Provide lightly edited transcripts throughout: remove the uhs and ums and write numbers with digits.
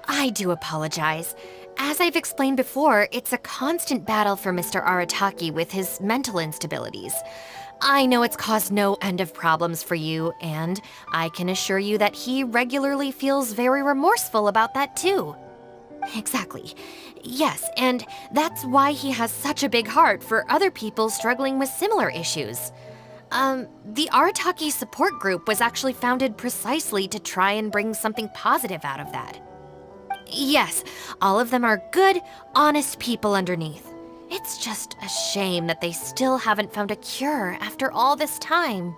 I do apologize. As I've explained before, it's a constant battle for Mr. Arataki with his mental instabilities. I know it's caused no end of problems for you, and I can assure you that he regularly feels very remorseful about that too. Exactly. Yes, and that's why he has such a big heart for other people struggling with similar issues. The Arataki support group was actually founded precisely to try and bring something positive out of that. Yes, all of them are good, honest people underneath. It's just a shame that they still haven't found a cure after all this time.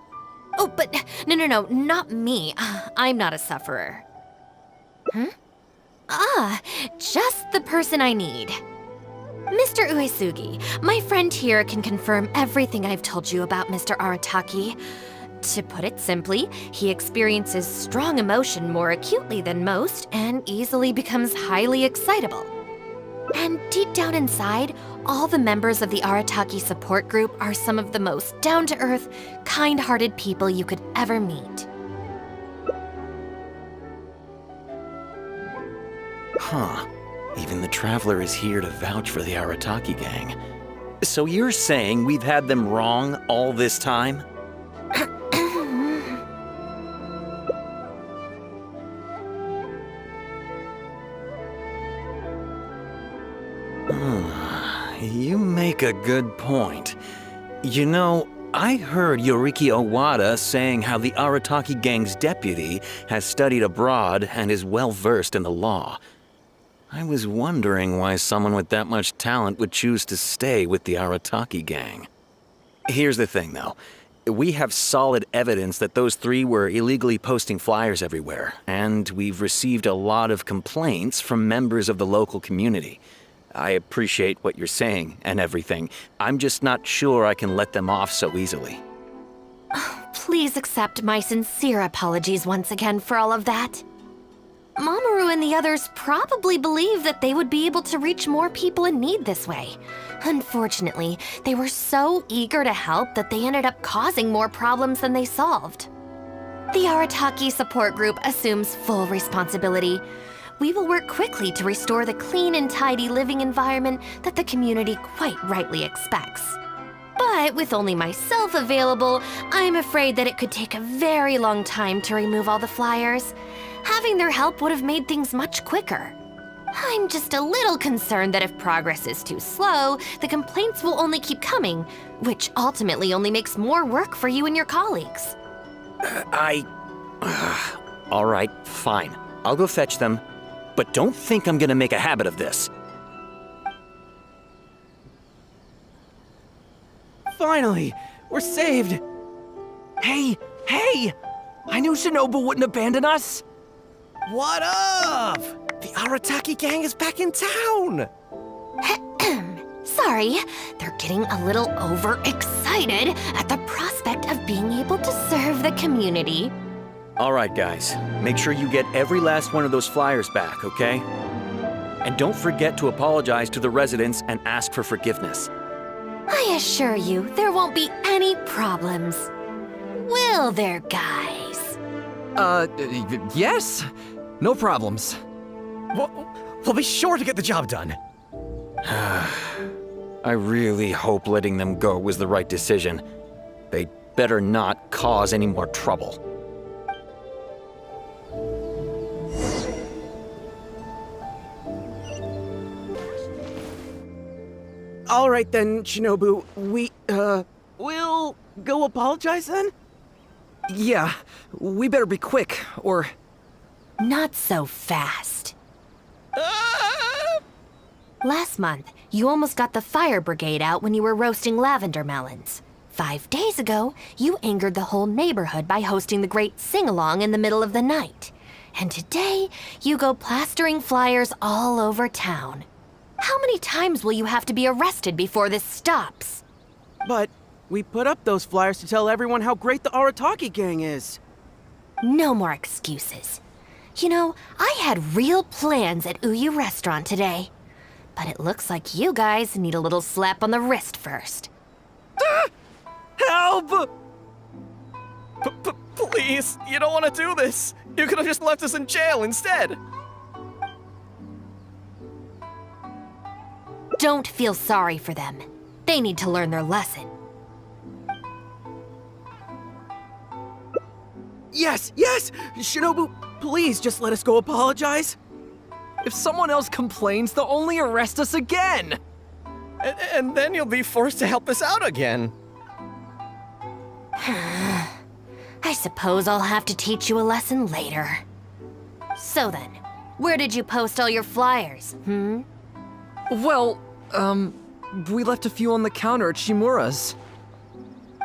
Oh, but no, not me. I'm not a sufferer. Huh? Ah, just the person I need. Mr. Uesugi, my friend here can confirm everything I've told you about Mr. Arataki. To put it simply, he experiences strong emotion more acutely than most and easily becomes highly excitable. And deep down inside, all the members of the Arataki support group are some of the most down-to-earth, kind-hearted people you could ever meet. Huh. Even the Traveler is here to vouch for the Arataki gang. So you're saying we've had them wrong all this time? You make a good point. You know, I heard Yoriki Owada saying how the Arataki gang's deputy has studied abroad and is well-versed in the law. I was wondering why someone with that much talent would choose to stay with the Arataki gang. Here's the thing, though. We have solid evidence that those three were illegally posting flyers everywhere, and we've received a lot of complaints from members of the local community. I appreciate what you're saying and everything. I'm just not sure I can let them off so easily. Please accept my sincere apologies once again for all of that. Mamoru and the others probably believe that they would be able to reach more people in need this way. Unfortunately, they were so eager to help that they ended up causing more problems than they solved. The Arataki support group assumes full responsibility. We will work quickly to restore the clean and tidy living environment that the community quite rightly expects. But with only myself available, I'm afraid that it could take a very long time to remove all the flyers. Having their help would have made things much quicker. I'm just a little concerned that if progress is too slow, the complaints will only keep coming, which ultimately only makes more work for you and your colleagues. All right, fine. I'll go fetch them. But don't think I'm gonna make a habit of this. Finally, we're saved. Hey! I knew Shinobu wouldn't abandon us. What up? The Arataki gang is back in town. Sorry, they're getting a little overexcited at the prospect of being able to serve the community. All right, guys. Make sure you get every last one of those flyers back, okay? And don't forget to apologize to the residents and ask for forgiveness. I assure you, there won't be any problems. Will there, guys? Yes. No problems. We'll be sure to get the job done. I really hope letting them go was the right decision. They better not cause any more trouble. All right then, Shinobu. We'll go apologize then? Yeah, we better be quick, or... Not so fast. Last month, you almost got the fire brigade out when you were roasting lavender melons. 5 days ago, you angered the whole neighborhood by hosting the great sing-along in the middle of the night. And today, you go plastering flyers all over town. How many times will you have to be arrested before this stops? But we put up those flyers to tell everyone how great the Arataki gang is. No more excuses. You know, I had real plans at Uyu Restaurant today. But it looks like you guys need a little slap on the wrist first. Help! Please, you don't want to do this. You could have just left us in jail instead. Don't feel sorry for them. They need to learn their lesson. Yes, yes! Shinobu, please just let us go apologize. If someone else complains, they'll only arrest us again. And then you'll be forced to help us out again. I suppose I'll have to teach you a lesson later. So then, where did you post all your flyers, Well, we left a few on the counter at Shimura's.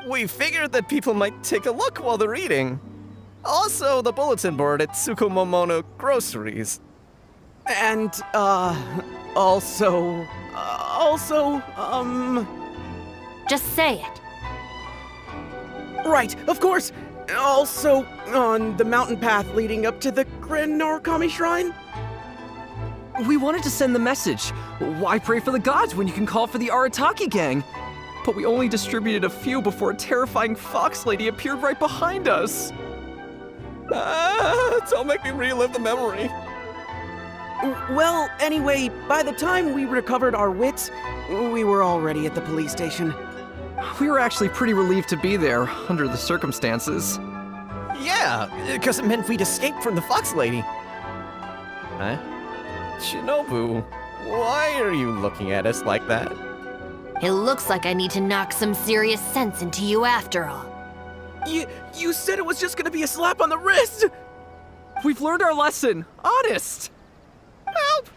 We figured that people might take a look while they're eating. Also, the bulletin board at Tsukumomono Groceries. And, also... Just say it. Right, of course! Also, on the mountain path leading up to the Grand Narukami Shrine? We wanted to send the message. Why pray for the gods when you can call for the Arataki gang? But we only distributed a few before a terrifying fox lady appeared right behind us. Don't make me relive the memory. Well, anyway, by the time we recovered our wits, we were already at the police station. We were actually pretty relieved to be there, under the circumstances. Yeah, because it meant we'd escaped from the fox lady. Huh? Shinobu, why are you looking at us like that? It looks like I need to knock some serious sense into you after all. You said it was just gonna be a slap on the wrist! We've learned our lesson, honest! Help!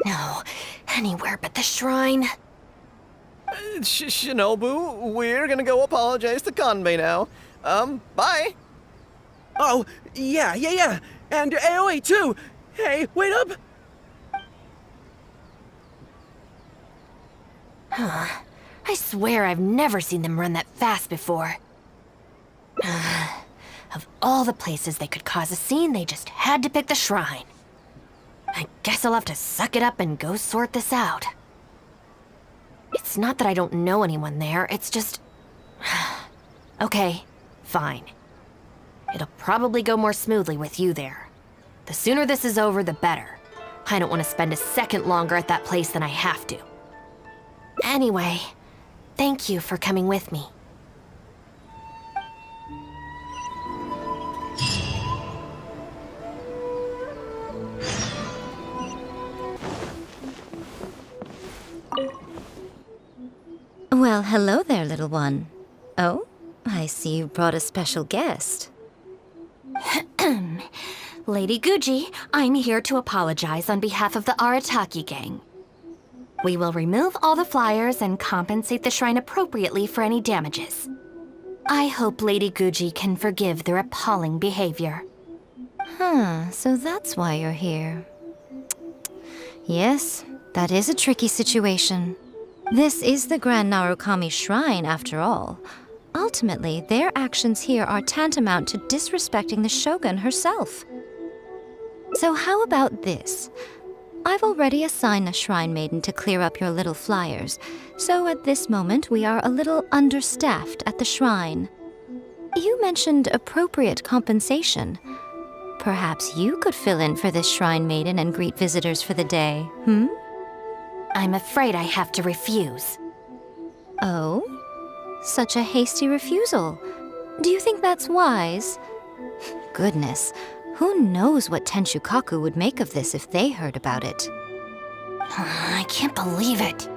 No, anywhere but the shrine. Shinobu, we're gonna go apologize to Kanbei now. Bye! Oh, yeah. And Aoi too! Hey, wait up! I swear I've never seen them run that fast before. Of all the places they could cause a scene, they just had to pick the shrine. I guess I'll have to suck it up and go sort this out. It's not that I don't know anyone there, it's just... Okay, fine. It'll probably go more smoothly with you there. The sooner this is over, the better. I don't want to spend a second longer at that place than I have to. Anyway, thank you for coming with me. Well, hello there, little one. Oh, I see you brought a special guest. Lady Guji, I'm here to apologize on behalf of the Arataki gang. We will remove all the flyers and compensate the shrine appropriately for any damages. I hope Lady Guji can forgive their appalling behavior. So that's why you're here. Yes, that is a tricky situation. This is the Grand Narukami Shrine, after all. Ultimately, their actions here are tantamount to disrespecting the Shogun herself. So how about this? I've already assigned a shrine maiden to clear up your little flyers, so at this moment we are a little understaffed at the shrine. You mentioned appropriate compensation. Perhaps you could fill in for this shrine maiden and greet visitors for the day, I'm afraid I have to refuse. Oh? Such a hasty refusal. Do you think that's wise? Goodness, who knows what Tenshukaku would make of this if they heard about it? I can't believe it.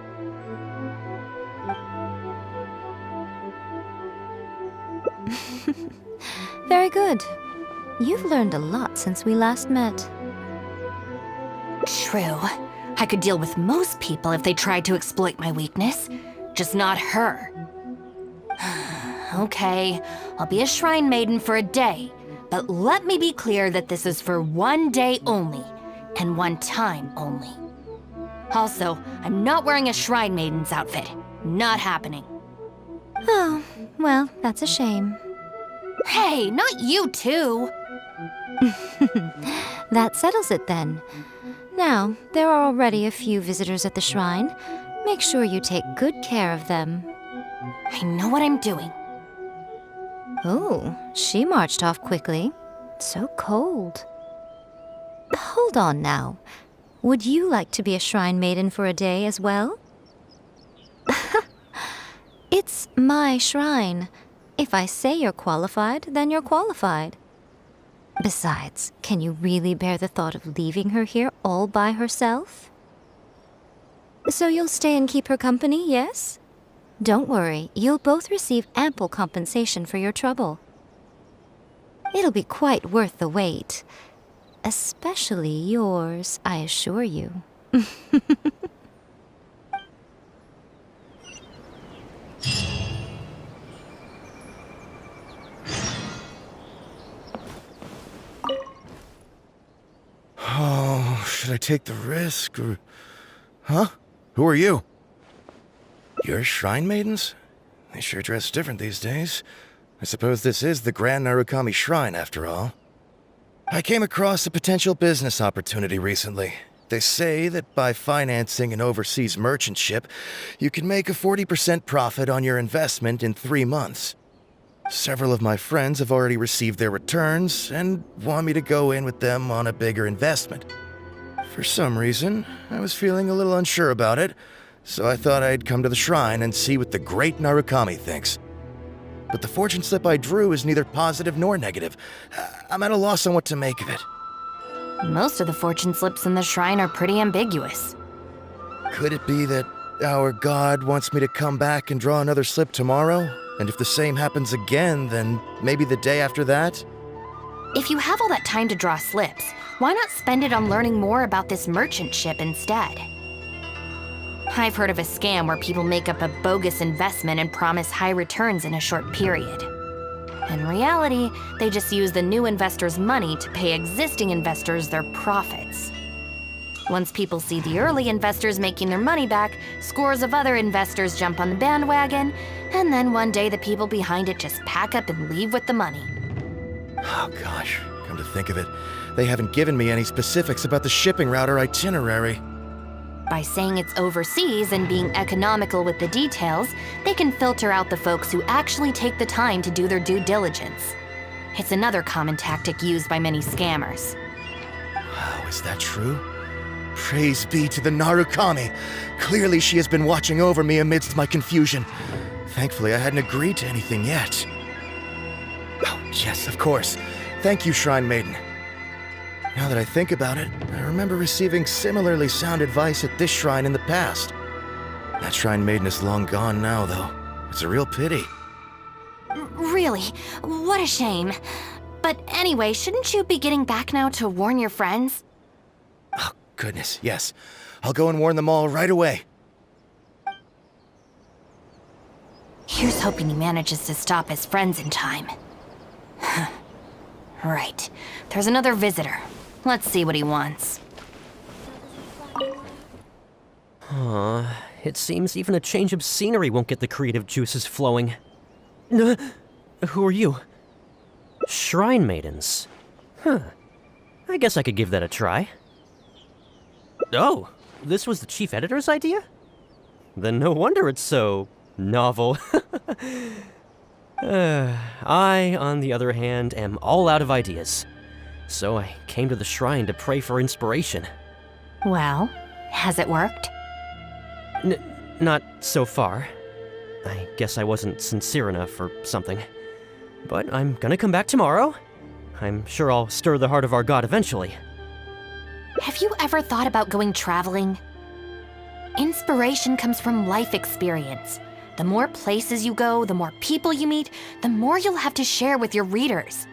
Very good. You've learned a lot since we last met. True. I could deal with most people if they tried to exploit my weakness. Just not her. Okay, I'll be a shrine maiden for a day. But let me be clear that this is for one day only, and one time only. Also, I'm not wearing a shrine maiden's outfit. Not happening. Oh, well, that's a shame. Hey, not you too! That settles it then. Now, there are already a few visitors at the shrine. Make sure you take good care of them. I know what I'm doing. Oh, she marched off quickly. So cold. Hold on now. Would you like to be a shrine maiden for a day as well? It's my shrine. If I say you're qualified, then you're qualified. Besides, can you really bear the thought of leaving her here all by herself? So you'll stay and keep her company, yes? Don't worry, you'll both receive ample compensation for your trouble. It'll be quite worth the wait. Especially yours, I assure you. Oh, should I take the risk or... Huh? Who are you? You're shrine maidens? They sure dress different these days. I suppose this is the Grand Narukami Shrine, after all. I came across a potential business opportunity recently. They say that by financing an overseas merchant ship, you can make a 40% profit on your investment in 3 months. Several of my friends have already received their returns and want me to go in with them on a bigger investment. For some reason, I was feeling a little unsure about it, so I thought I'd come to the shrine and see what the great Narukami thinks. But the fortune slip I drew is neither positive nor negative. I'm at a loss on what to make of it. Most of the fortune slips in the shrine are pretty ambiguous. Could it be that our god wants me to come back and draw another slip tomorrow? And if the same happens again, then maybe the day after that? If you have all that time to draw slips, why not spend it on learning more about this merchant ship instead? I've heard of a scam where people make up a bogus investment and promise high returns in a short period. In reality, they just use the new investors' money to pay existing investors their profits. Once people see the early investors making their money back, scores of other investors jump on the bandwagon, and then one day the people behind it just pack up and leave with the money. Oh gosh, come to think of it, they haven't given me any specifics about the shipping route or itinerary. By saying it's overseas and being economical with the details, they can filter out the folks who actually take the time to do their due diligence. It's another common tactic used by many scammers. Wow, is that true? Praise be to the Narukami! Clearly she has been watching over me amidst my confusion. Thankfully, I hadn't agreed to anything yet. Oh, yes, of course. Thank you, Shrine Maiden. Now that I think about it, I remember receiving similarly sound advice at this shrine in the past. That Shrine Maiden is long gone now, though. It's a real pity. Really? What a shame. But anyway, shouldn't you be getting back now to warn your friends? Oh, goodness, yes. I'll go and warn them all right away. Here's hoping he manages to stop his friends in time. Right. There's another visitor. Let's see what he wants. It seems even a change of scenery won't get the creative juices flowing. Who are you? Shrine maidens. Huh. I guess I could give that a try. Oh, this was the chief editor's idea? Then no wonder it's so novel. I, on the other hand, am all out of ideas. So I came to the shrine to pray for inspiration. Well, has it worked? Not so far. I guess I wasn't sincere enough or something. But I'm gonna come back tomorrow. I'm sure I'll stir the heart of our god eventually. Have you ever thought about going traveling? Inspiration comes from life experience. The more places you go, the more people you meet, the more you'll have to share with your readers.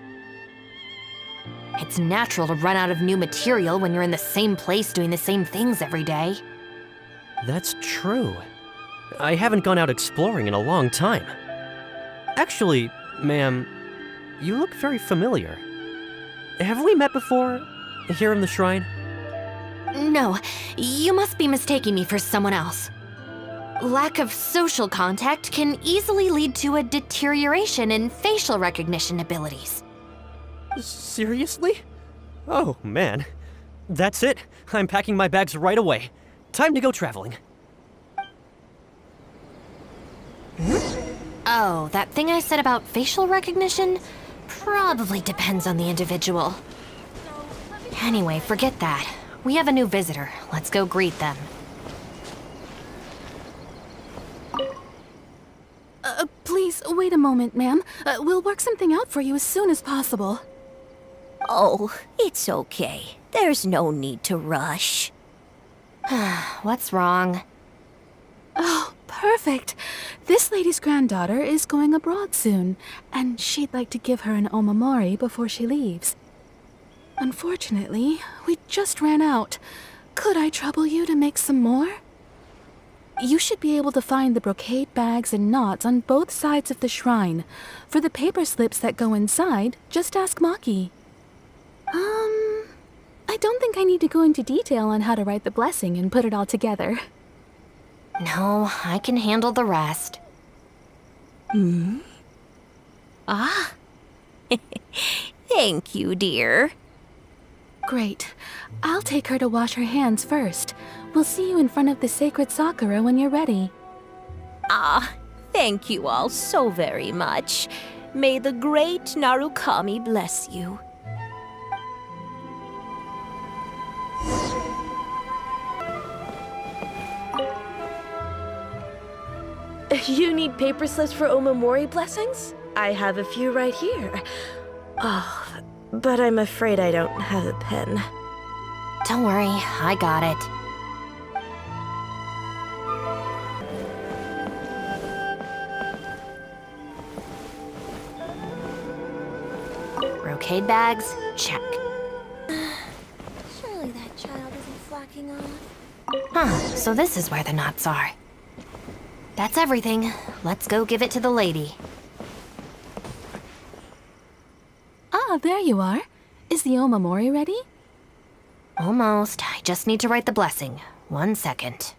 It's natural to run out of new material when you're in the same place doing the same things every day. That's true. I haven't gone out exploring in a long time. Actually, ma'am, you look very familiar. Have we met before, here in the shrine? No, you must be mistaking me for someone else. Lack of social contact can easily lead to a deterioration in facial recognition abilities. Seriously? Oh, man. That's it. I'm packing my bags right away. Time to go traveling. Oh, that thing I said about facial recognition? Probably depends on the individual. Anyway, forget that. We have a new visitor. Let's go greet them. Please, wait a moment, ma'am. We'll work something out for you as soon as possible. Oh, it's okay. There's no need to rush. What's wrong? Oh, perfect. This lady's granddaughter is going abroad soon, and she'd like to give her an omamori before she leaves. Unfortunately, we just ran out. Could I trouble you to make some more? You should be able to find the brocade bags and knots on both sides of the shrine. For the paper slips that go inside, just ask Maki. I don't think I need to go into detail on how to write the blessing and put it all together. No, I can handle the rest. Thank you, dear. Great. I'll take her to wash her hands first. We'll see you in front of the sacred sakura when you're ready. Thank you all so very much. May the great Narukami bless you. You need paper slips for omamori blessings? I have a few right here. Oh, but I'm afraid I don't have a pen. Don't worry, I got it. Brocade bags, check. Surely that child isn't slacking off. Huh, so this is where the knots are. That's everything. Let's go give it to the lady. Ah, there you are. Is the omamori ready? Almost. I just need to write the blessing. 1 second.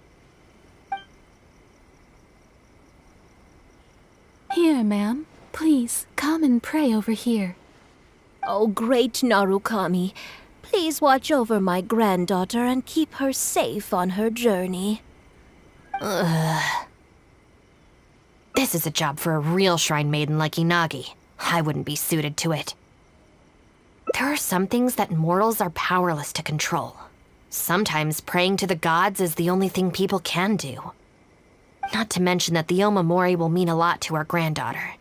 Here, ma'am. Please, come and pray over here. Oh, great Narukami, please watch over my granddaughter and keep her safe on her journey. This is a job for a real shrine maiden like Inagi. I wouldn't be suited to it. There are some things that mortals are powerless to control. Sometimes praying to the gods is the only thing people can do. Not to mention that the omamori will mean a lot to our granddaughter.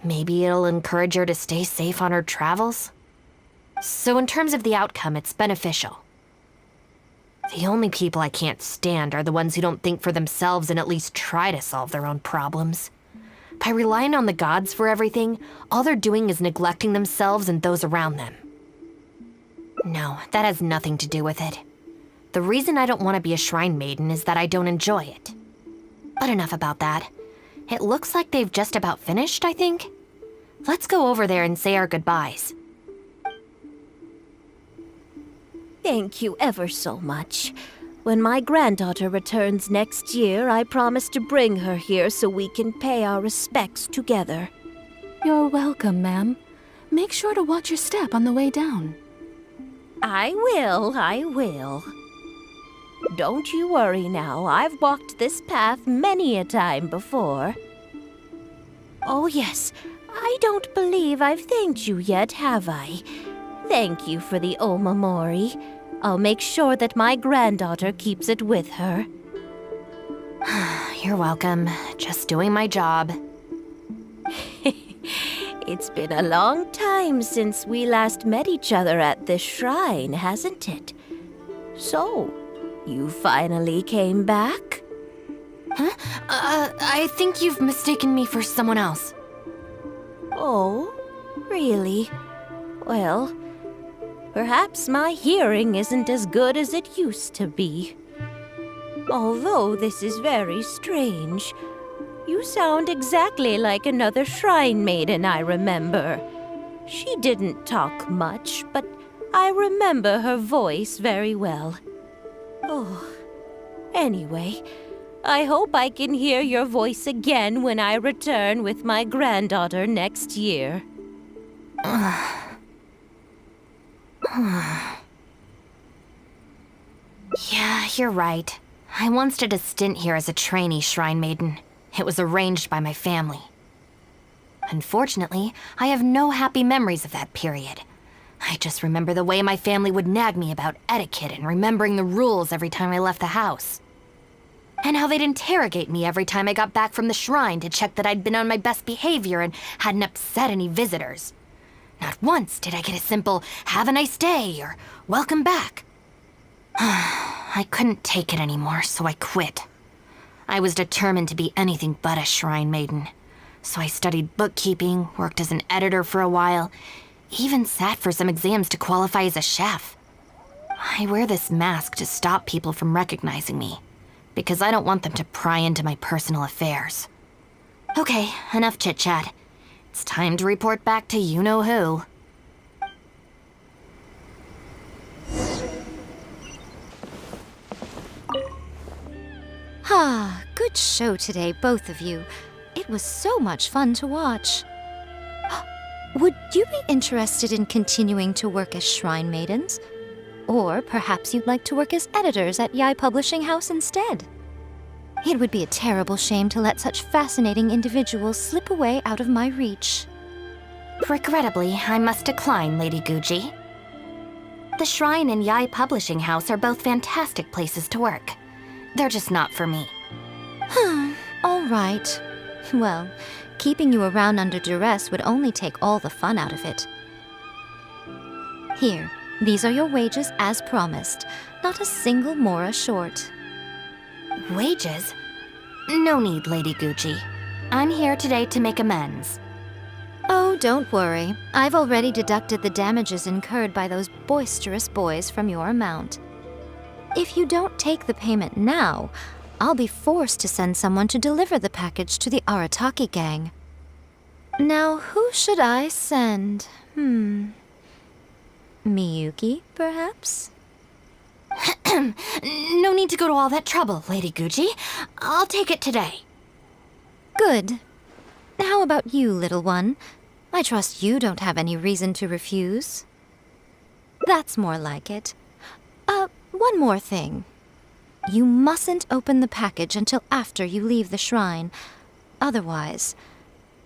Maybe it'll encourage her to stay safe on her travels? So in terms of the outcome, it's beneficial. The only people I can't stand are the ones who don't think for themselves and at least try to solve their own problems. By relying on the gods for everything, all they're doing is neglecting themselves and those around them. No, that has nothing to do with it. The reason I don't want to be a shrine maiden is that I don't enjoy it. But enough about that. It looks like they've just about finished, I think. Let's go over there and say our goodbyes. Thank you ever so much. When my granddaughter returns next year, I promise to bring her here so we can pay our respects together. You're welcome, ma'am. Make sure to watch your step on the way down. I will. Don't you worry now, I've walked this path many a time before. Oh yes, I don't believe I've thanked you yet, have I? Thank you for the omamori. I'll make sure that my granddaughter keeps it with her. You're welcome. Just doing my job. It's been a long time since we last met each other at this shrine, hasn't it? So, you finally came back? Huh? I think you've mistaken me for someone else. Oh, really? Well, perhaps my hearing isn't as good as it used to be. Although this is very strange. You sound exactly like another shrine maiden I remember. She didn't talk much, but I remember her voice very well. Oh, anyway, I hope I can hear your voice again when I return with my granddaughter next year. Yeah, you're right. I once did a stint here as a trainee shrine maiden. It was arranged by my family. Unfortunately, I have no happy memories of that period. I just remember the way my family would nag me about etiquette and remembering the rules every time I left the house. And how they'd interrogate me every time I got back from the shrine to check that I'd been on my best behavior and hadn't upset any visitors. Not once did I get a simple, "Have a nice day," or "Welcome back." I couldn't take it anymore, so I quit. I was determined to be anything but a shrine maiden. So I studied bookkeeping, worked as an editor for a while, even sat for some exams to qualify as a chef. I wear this mask to stop people from recognizing me, because I don't want them to pry into my personal affairs. Okay, enough chit-chat. It's time to report back to you-know-who. Ah, good show today, both of you. It was so much fun to watch. Would you be interested in continuing to work as shrine maidens? Or perhaps you'd like to work as editors at Yae Publishing House instead? It would be a terrible shame to let such fascinating individuals slip away out of my reach. Regrettably, I must decline, Lady Guji. The Shrine and Yae Publishing House are both fantastic places to work. They're just not for me. All right. Well, keeping you around under duress would only take all the fun out of it. Here, these are your wages as promised. Not a single mora short. Wages? No need, Lady Guji. I'm here today to make amends. Oh, don't worry. I've already deducted the damages incurred by those boisterous boys from your amount. If you don't take the payment now, I'll be forced to send someone to deliver the package to the Arataki gang. Now, who should I send? Miyuki, perhaps? No need to go to all that trouble, Lady Guji. I'll take it today. Good. How about you, little one? I trust you don't have any reason to refuse. That's more like it. One more thing. You mustn't open the package until after you leave the shrine. Otherwise,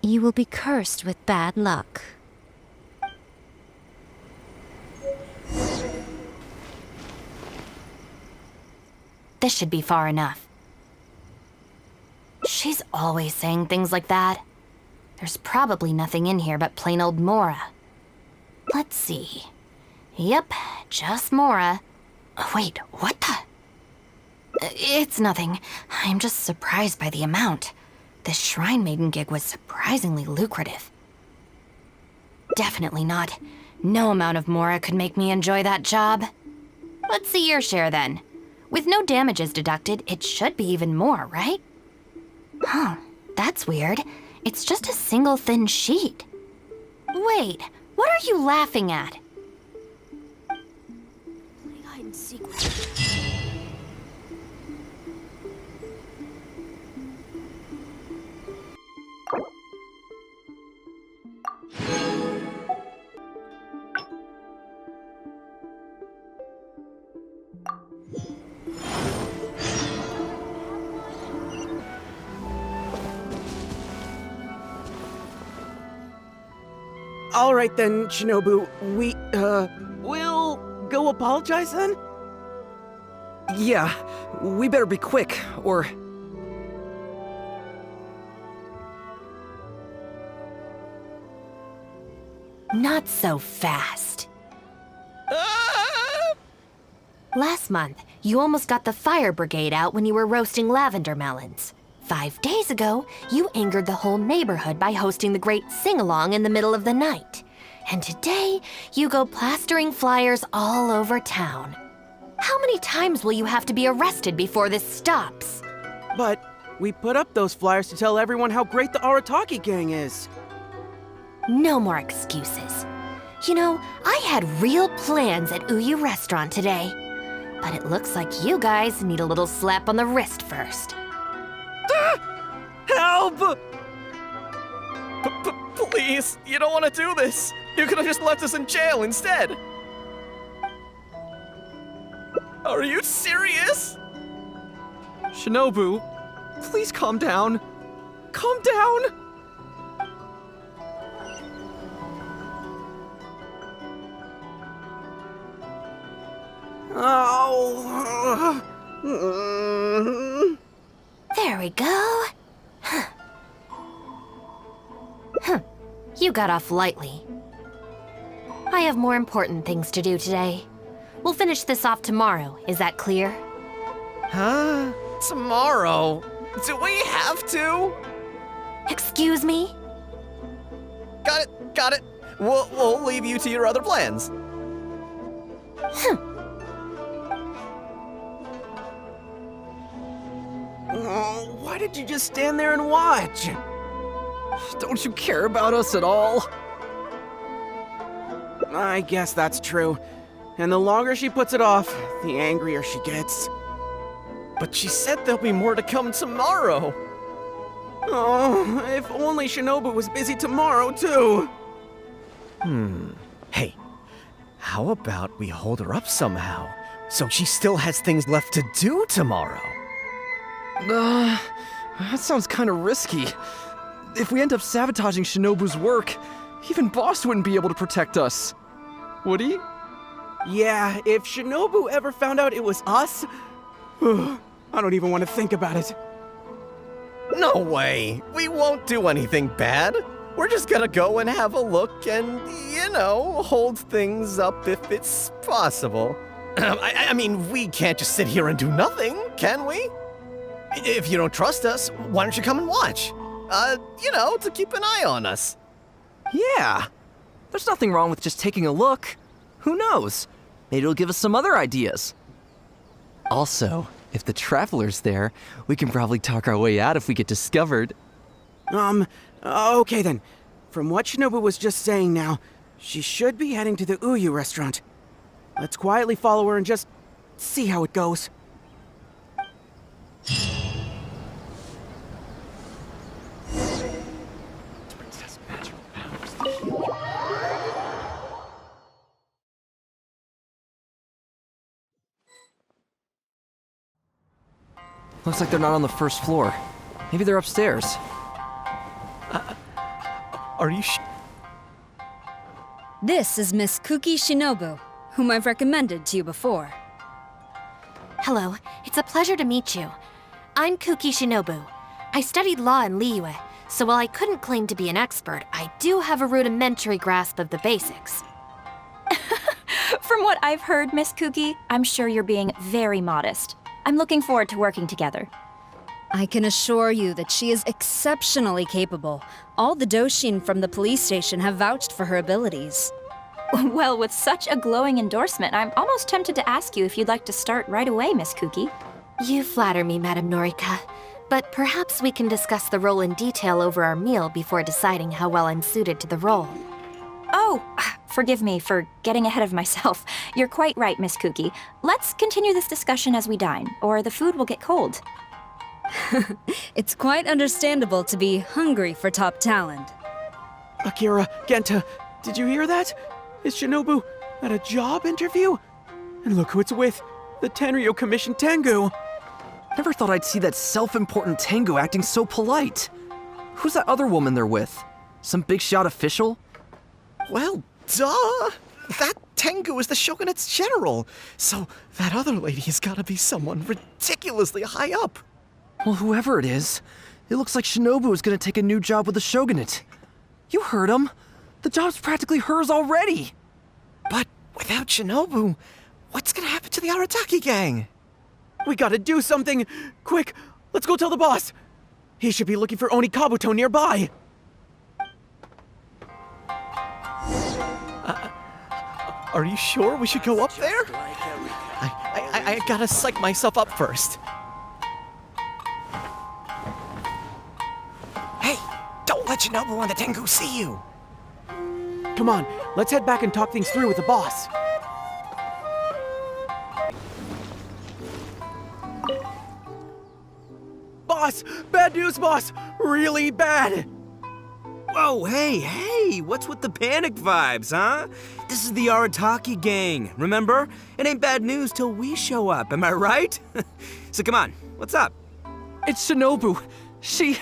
you will be cursed with bad luck. This should be far enough. She's always saying things like that. There's probably nothing in here but plain old mora. Let's see. Yep, just mora. Wait, what the? It's nothing. I'm just surprised by the amount. This shrine maiden gig was surprisingly lucrative. Definitely not. No amount of mora could make me enjoy that job. Let's see your share then. With no damages deducted, it should be even more, right? Huh, that's weird. It's just a single thin sheet. Wait, what are you laughing at? Hide and seek. All right then, Shinobu. We'll go apologize then? Yeah, we better be quick, or... Not so fast. Last month, you almost got the fire brigade out when you were roasting lavender melons. 5 days ago, you angered the whole neighborhood by hosting the great sing-along in the middle of the night. And today, you go plastering flyers all over town. How many times will you have to be arrested before this stops? But we put up those flyers to tell everyone how great the Arataki gang is. No more excuses. You know, I had real plans at Uyu Restaurant today. But it looks like you guys need a little slap on the wrist first. Help! Please, you don't want to do this. You could have just left us in jail instead. Are you serious? Shinobu, please calm down. Calm down! Oh. There we go. You got off lightly. I have more important things to do today. We'll finish this off tomorrow, is that clear? Huh? Tomorrow? Do we have to? Excuse me? Got it. We'll leave you to your other plans. Oh, why did you just stand there and watch? Don't you care about us at all? I guess that's true. And the longer she puts it off, the angrier she gets. But she said there'll be more to come tomorrow. Oh, if only Shinobu was busy tomorrow, too. Hey, how about we hold her up somehow, so she still has things left to do tomorrow? That sounds kind of risky. If we end up sabotaging Shinobu's work, even Boss wouldn't be able to protect us. Would he? Yeah, if Shinobu ever found out it was us, I don't even want to think about it. No way! We won't do anything bad. We're just gonna go and have a look and, hold things up if it's possible. I mean, we can't just sit here and do nothing, can we? If you don't trust us, why don't you come and watch? To keep an eye on us. Yeah. There's nothing wrong with just taking a look. Who knows? Maybe it'll give us some other ideas. Also, if the Traveler's there, we can probably talk our way out if we get discovered. Okay then. From what Shinobu was just saying now, she should be heading to the Uyu restaurant. Let's quietly follow her and just see how it goes. Looks like they're not on the first floor. Maybe they're upstairs. Are you This is Miss Kukishinobu, whom I've recommended to you before. Hello, it's a pleasure to meet you. I'm Kukishinobu. I studied law in Liyue, so while I couldn't claim to be an expert, I do have a rudimentary grasp of the basics. From what I've heard, Miss Kuki, I'm sure you're being very modest. I'm looking forward to working together. I can assure you that she is exceptionally capable. All the Doshin from the police station have vouched for her abilities. Well, with such a glowing endorsement, I'm almost tempted to ask you if you'd like to start right away, Miss Kuki. You flatter me, Madame Norika. But perhaps we can discuss the role in detail over our meal before deciding how well I'm suited to the role. Oh, forgive me for getting ahead of myself. You're quite right, Miss Kuki. Let's continue this discussion as we dine, or the food will get cold. It's quite understandable to be hungry for top talent. Akira, Genta, did you hear that? Is Shinobu at a job interview? And look who it's with, the Tenryo Commission Tengu. Never thought I'd see that self-important Tengu acting so polite. Who's that other woman they're with? Some big shot official? Well, duh! That Tengu is the shogunate's general, so that other lady has gotta be someone ridiculously high up. Well, whoever it is, it looks like Shinobu is gonna take a new job with the shogunate. You heard him. The job's practically hers already. But without Shinobu, what's gonna happen to the Arataki gang? We gotta do something! Quick, let's go tell the boss! He should be looking for Oni Kabuto nearby! Are you sure we should go up there? I gotta psych myself up first. Hey, don't let Shinobu and the Tengu see you! Come on, let's head back and talk things through with the boss. Boss! Bad news, boss! Really bad! Whoa, hey, what's with the panic vibes, huh? This is the Arataki gang, remember? It ain't bad news till we show up, am I right? So come on, what's up? It's Shinobu. She...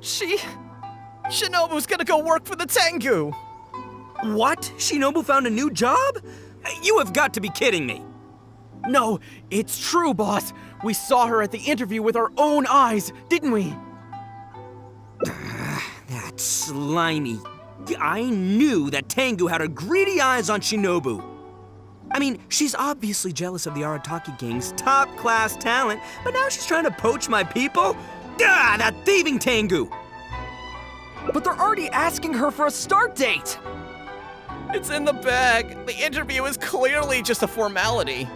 Shinobu's gonna go work for the Tengu! What? Shinobu found a new job? You have got to be kidding me. No, it's true, boss. We saw her at the interview with our own eyes, didn't we? That slimy. I knew that Tengu had her greedy eyes on Shinobu. I mean, she's obviously jealous of the Arataki gang's top-class talent, but now she's trying to poach my people? Ah, that thieving Tengu! But they're already asking her for a start date! It's in the bag. The interview is clearly just a formality.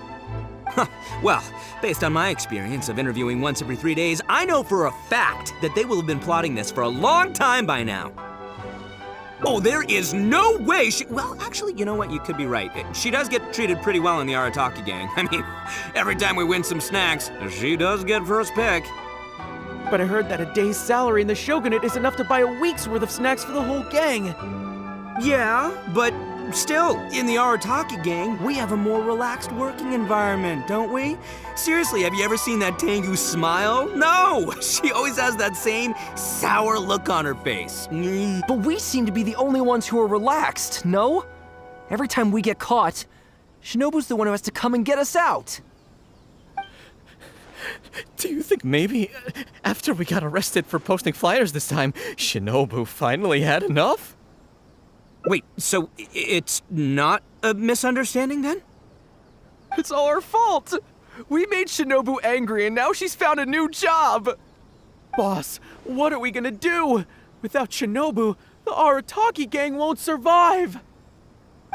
Well, based on my experience of interviewing once every 3 days, I know for a fact that they will have been plotting this for a long time by now. Oh, there is no way she... Well, actually, you know what? You could be right. She does get treated pretty well in the Arataki gang. I mean, every time we win some snacks, she does get first pick. But I heard that a day's salary in the Shogunate is enough to buy a week's worth of snacks for the whole gang. Yeah, but still, in the Arataki gang, we have a more relaxed working environment, don't we? Seriously, have you ever seen that Tengu smile? No! She always has that same sour look on her face. But we seem to be the only ones who are relaxed, no? Every time we get caught, Shinobu's the one who has to come and get us out. Do you think maybe after we got arrested for posting flyers this time, Shinobu finally had enough? Wait, so it's not a misunderstanding then? It's all our fault. We made Shinobu angry and now she's found a new job. Boss, what are we gonna do? Without Shinobu, the Arataki gang won't survive.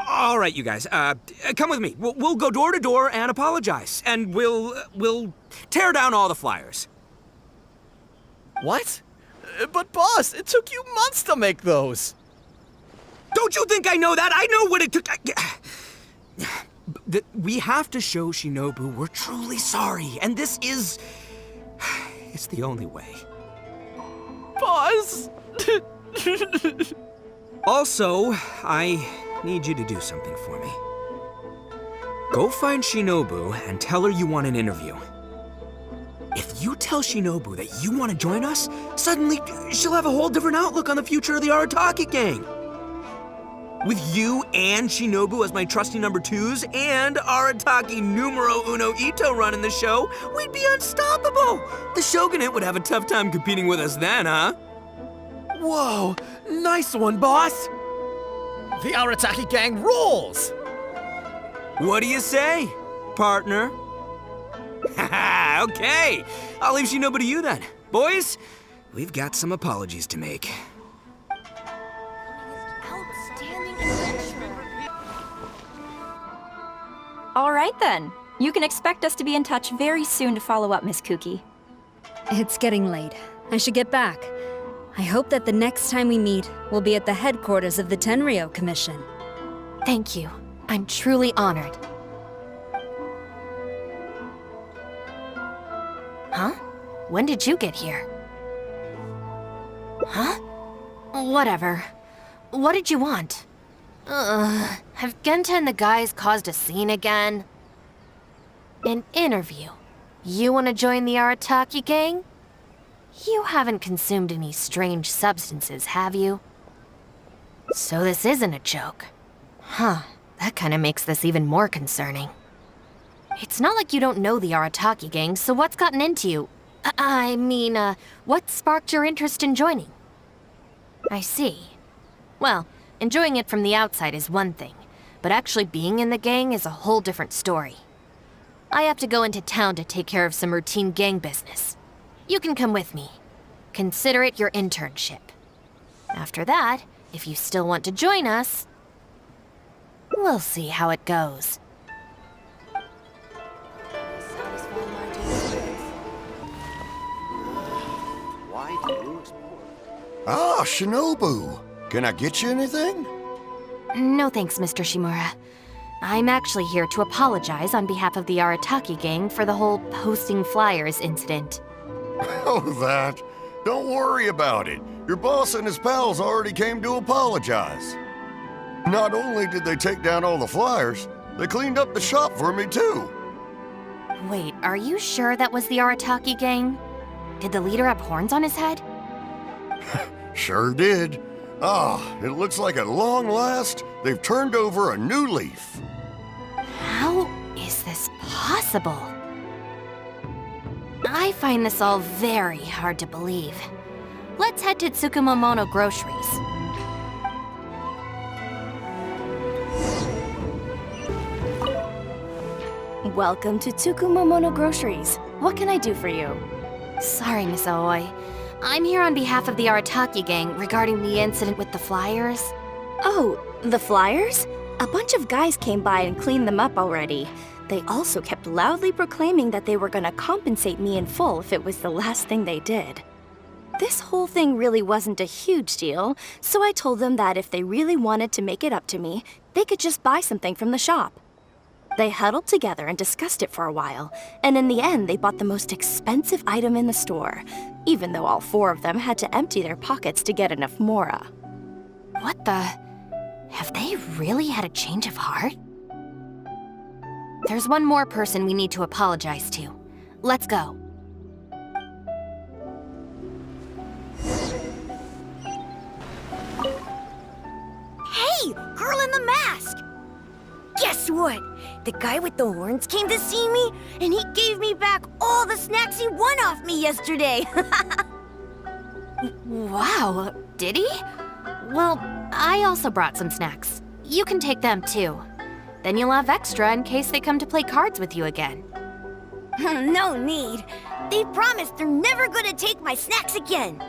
All right, you guys, come with me. We'll go door to door and apologize, and we'll tear down all the flyers. What? But boss, it took you months to make those. Don't you think I know that? I know what it took. We have to show Shinobu we're truly sorry, and this is... It's the only way. Boss! Also, I need you to do something for me. Go find Shinobu and tell her you want an interview. If you tell Shinobu that you want to join us, suddenly she'll have a whole different outlook on the future of the Arataki gang. With you and Shinobu as my trusty number twos and Arataki numero uno Itto running the show, we'd be unstoppable. The Shogunate would have a tough time competing with us then, huh? Whoa, nice one, boss. The Arataki gang rules! What do you say, partner? Haha, okay. I'll leave Shinobu to you then. Boys, we've got some apologies to make. All right then. You can expect us to be in touch very soon to follow up, Miss KUKI. It's getting late. I should get back. I hope that the next time we meet, we'll be at the headquarters of the Tenryou Commission. Thank you. I'm truly honored. Huh? When did you get here? Huh? Whatever. What did you want? Have Genta and the guys caused a scene again? An interview? You want to join the Arataki gang? You haven't consumed any strange substances, have you? So this isn't a joke. Huh, that kinda makes this even more concerning. It's not like you don't know the Arataki gang, so what's gotten into you? What sparked your interest in joining? I see. Well, enjoying it from the outside is one thing, but actually being in the gang is a whole different story. I have to go into town to take care of some routine gang business. You can come with me. Consider it your internship. After that, if you still want to join us, we'll see how it goes. Ah, Shinobu. Can I get you anything? No thanks, Mr. Shimura. I'm actually here to apologize on behalf of the Arataki gang for the whole posting flyers incident. Oh, that. Don't worry about it. Your boss and his pals already came to apologize. Not only did they take down all the flyers, they cleaned up the shop for me too. Wait, are you sure that was the Arataki gang? Did the leader have horns on his head? Sure did. Ah, it looks like at long last, they've turned over a new leaf. How is this this possible? I find this all very hard to believe. Let's head to Tsukumomono Groceries. Welcome to Tsukumomono Groceries. What can I do for you? Sorry, Miss Aoi. I'm here on behalf of the Arataki gang regarding the incident with the flyers. Oh, the flyers? A bunch of guys came by and cleaned them up already. They also kept loudly proclaiming that they were gonna compensate me in full if it was the last thing they did. This whole thing really wasn't a huge deal, so I told them that if they really wanted to make it up to me, they could just buy something from the shop. They huddled together and discussed it for a while, and in the end they bought the most expensive item in the store, even though all 4 of them had to empty their pockets to get enough mora. What the? Have they really had a change of heart? There's one more person we need to apologize to. Let's go. Hey, girl in the mask! Guess what? The guy with the horns came to see me, and he gave me back all the snacks he won off me yesterday. Wow, did he? Well, I also brought some snacks. You can take them too. Then you'll have extra in case they come to play cards with you again. No need. They promised they're never gonna take my snacks again.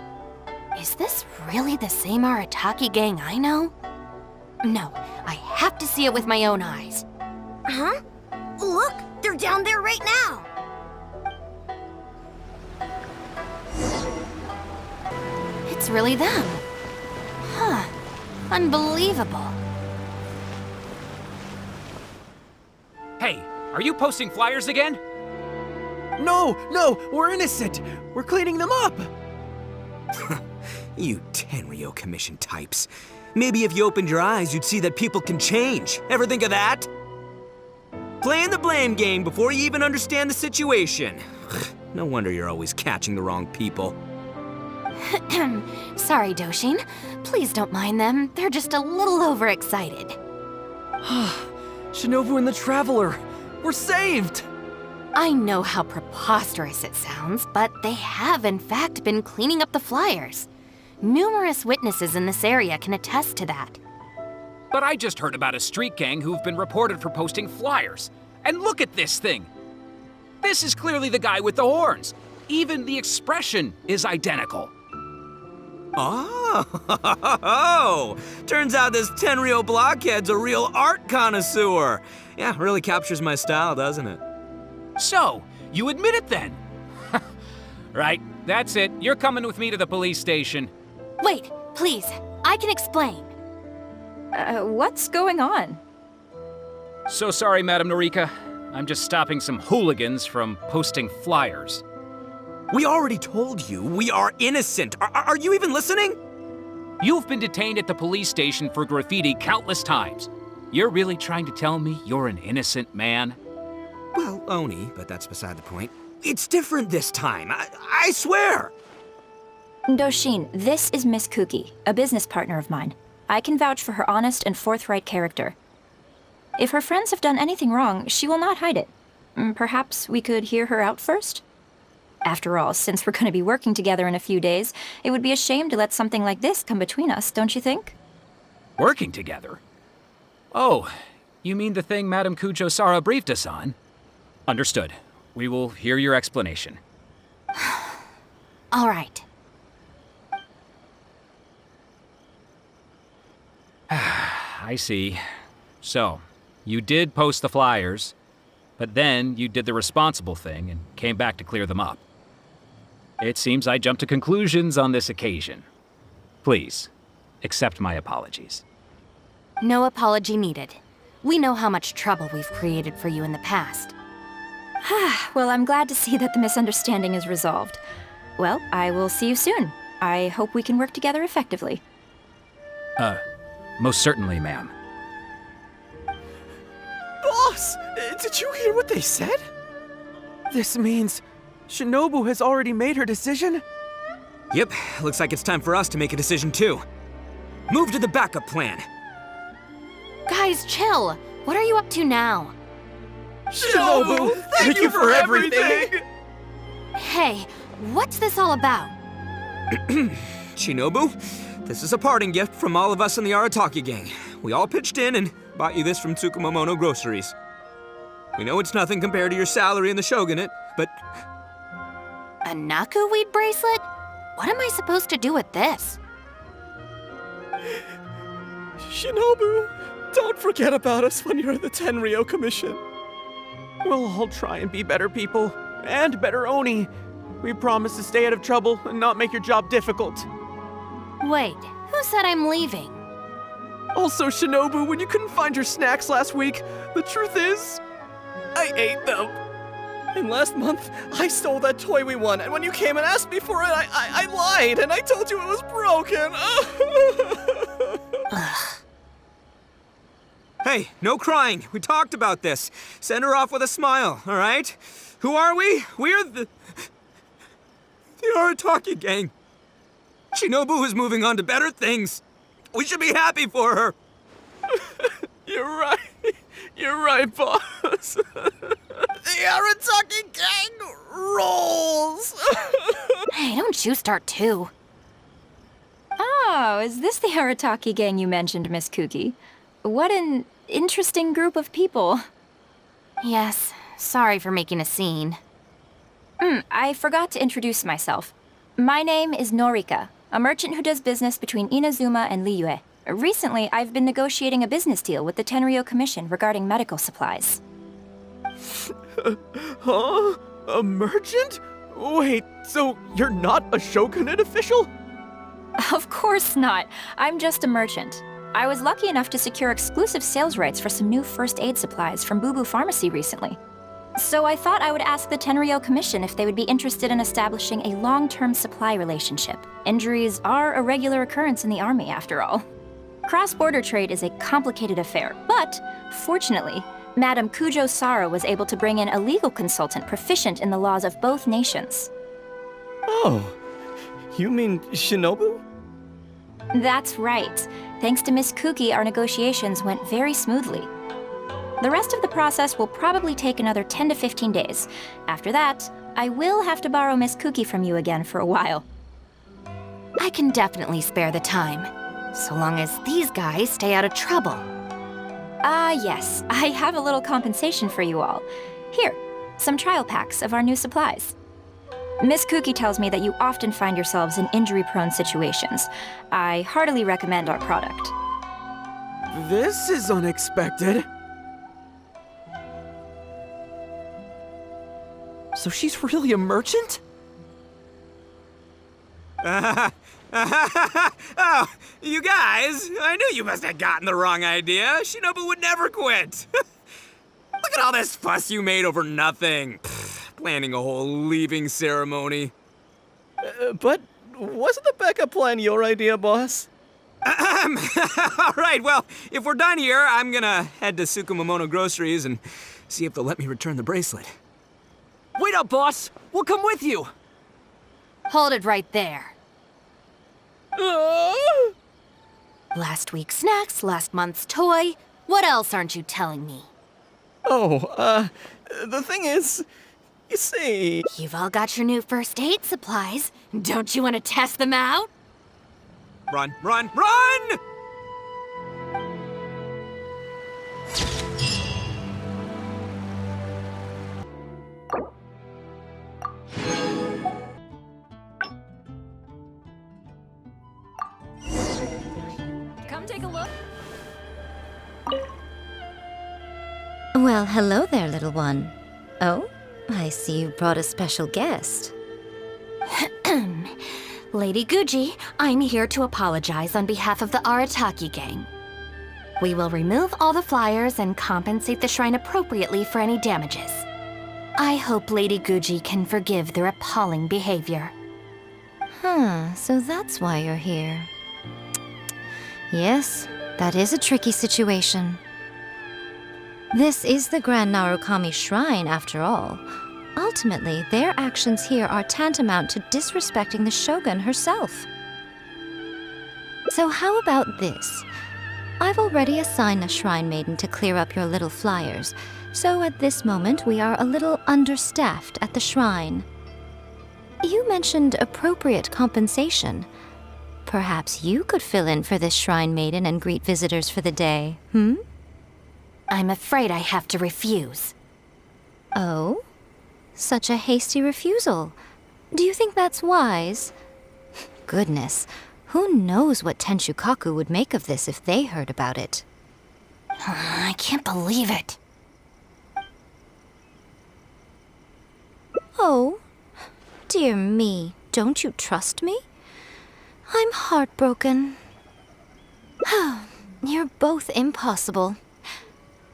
Is this really the same Arataki gang I know? No, I have to see it with my own eyes. Huh? Look, they're down there right now. It's really them. Huh. Unbelievable. Hey, are you posting flyers again? No, we're innocent. We're cleaning them up. You Tenryo Commission types. Maybe if you opened your eyes, you'd see that people can change. Ever think of that? Playing the blame game before you even understand the situation. No wonder you're always catching the wrong people. Sorry, Doshin. Please don't mind them. They're just a little overexcited. Shinobu and the Traveler. We're saved! I know how preposterous it sounds, but they have in fact been cleaning up the flyers. Numerous witnesses in this area can attest to that. But I just heard about a street gang who've been reported for posting flyers. And look at this thing! This is clearly the guy with the horns. Even the expression is identical. Oh, turns out this Tenryo blockhead's a real art connoisseur. Yeah, really captures my style, doesn't it? So, you admit it then? Right, that's it. You're coming with me to the police station. Wait, please. I can explain. What's going on? So sorry, Madam Norika. I'm just stopping some hooligans from posting flyers. We already told you we are innocent. Are you even listening? You've been detained at the police station for graffiti countless times. You're really trying to tell me you're an innocent man? Well, Oni, but that's beside the point. It's different this time, I swear! Doshin, this is Miss KUKI, a business partner of mine. I can vouch for her honest and forthright character. If her friends have done anything wrong, she will not hide it. Perhaps we could hear her out first? After all, since we're going to be working together in a few days, it would be a shame to let something like this come between us, don't you think? Working together? Oh, you mean the thing Madame Kujo-Sara briefed us on? Understood. We will hear your explanation. All right. I see. So, you did post the flyers, but then you did the responsible thing and came back to clear them up. It seems I jumped to conclusions on this occasion. Please, accept my apologies. No apology needed. We know how much trouble we've created for you in the past. Well, I'm glad to see that the misunderstanding is resolved. Well, I will see you soon. I hope we can work together effectively. Most certainly, ma'am. Boss! Did you hear what they said? This means Shinobu has already made her decision? Yep, looks like it's time for us to make a decision too. Move to the backup plan. Guys, chill. What are you up to now? Shinobu, thank you for everything! Hey, what's this all about? Shinobu, this is a parting gift from all of us in the Arataki gang. We all pitched in and bought you this from Tsukumomono Groceries. We know it's nothing compared to your salary in the shogunate, but... A Naku weed bracelet? What am I supposed to do with this? Shinobu, don't forget about us when you're at the Tenryou Commission. We'll all try and be better people, and better Oni. We promise to stay out of trouble and not make your job difficult. Wait, who said I'm leaving? Also, Shinobu, when you couldn't find your snacks last week, the truth is, I ate them. And last month, I stole that toy we won, and when you came and asked me for it, I lied, and I told you it was broken. Hey, no crying. We talked about this. Send her off with a smile, all right? Who are we? We're the Arataki gang. Shinobu is moving on to better things. We should be happy for her. You're right. You're right, boss. The Arataki gang rolls. Hey, don't you start too. Oh, is this the Arataki gang you mentioned, Miss KUKI? What an interesting group of people. Yes, sorry for making a scene. I forgot to introduce myself. My name is Norika, a merchant who does business between Inazuma and Liyue. Recently, I've been negotiating a business deal with the Tenryou Commission regarding medical supplies. Huh? A merchant? Wait, so you're not a shogunate official? Of course not. I'm just a merchant. I was lucky enough to secure exclusive sales rights for some new first aid supplies from Boo Boo Pharmacy recently. So I thought I would ask the Tenryou Commission if they would be interested in establishing a long-term supply relationship. Injuries are a regular occurrence in the army, after all. Cross-border trade is a complicated affair, but fortunately, Madame Kujo Sara was able to bring in a legal consultant proficient in the laws of both nations. Oh, you mean Shinobu? That's right. Thanks to Miss KUKI, our negotiations went very smoothly. The rest of the process will probably take another 10 to 15 days. After that, I will have to borrow Miss KUKI from you again for a while. I can definitely spare the time, so long as these guys stay out of trouble. Yes, I have a little compensation for you all. Here, some trial packs of our new supplies. Miss KUKI tells me that you often find yourselves in injury-prone situations. I heartily recommend our product. This is unexpected. So she's really a merchant? Oh, you guys, I knew you must have gotten the wrong idea. Shinobu would never quit. Look at all this fuss you made over nothing. Planning a whole leaving ceremony. But wasn't the backup plan your idea, boss? All right, well, if we're done here, I'm gonna head to Tsukumomono Groceries and see if they'll let me return the bracelet. Wait up, boss! We'll come with you! Hold it right there. Last week's snacks, last month's toy. What else aren't you telling me? Oh, the thing is, you see... You've all got your new first aid supplies. Don't you want to test them out? Run, run, run! Come take a look. Well, hello there, little one. Oh, I see you brought a special guest. Lady Guji, I'm here to apologize on behalf of the Arataki gang. We will remove all the flyers and compensate the shrine appropriately for any damages. I hope Lady Guji can forgive their appalling behavior. So that's why you're here. Yes, that is a tricky situation. This is the Grand Narukami Shrine, after all. Ultimately, their actions here are tantamount to disrespecting the shogun herself. So how about this? I've already assigned a shrine maiden to clear up your little flyers, So at this moment, we are a little understaffed at the shrine. You mentioned appropriate compensation. Perhaps you could fill in for this shrine maiden and greet visitors for the day, hmm? I'm afraid I have to refuse. Oh? Such a hasty refusal. Do you think that's wise? Goodness, who knows what Tenshukaku would make of this if they heard about it? I can't believe it. Oh, dear me, don't you trust me? I'm heartbroken. You're both impossible.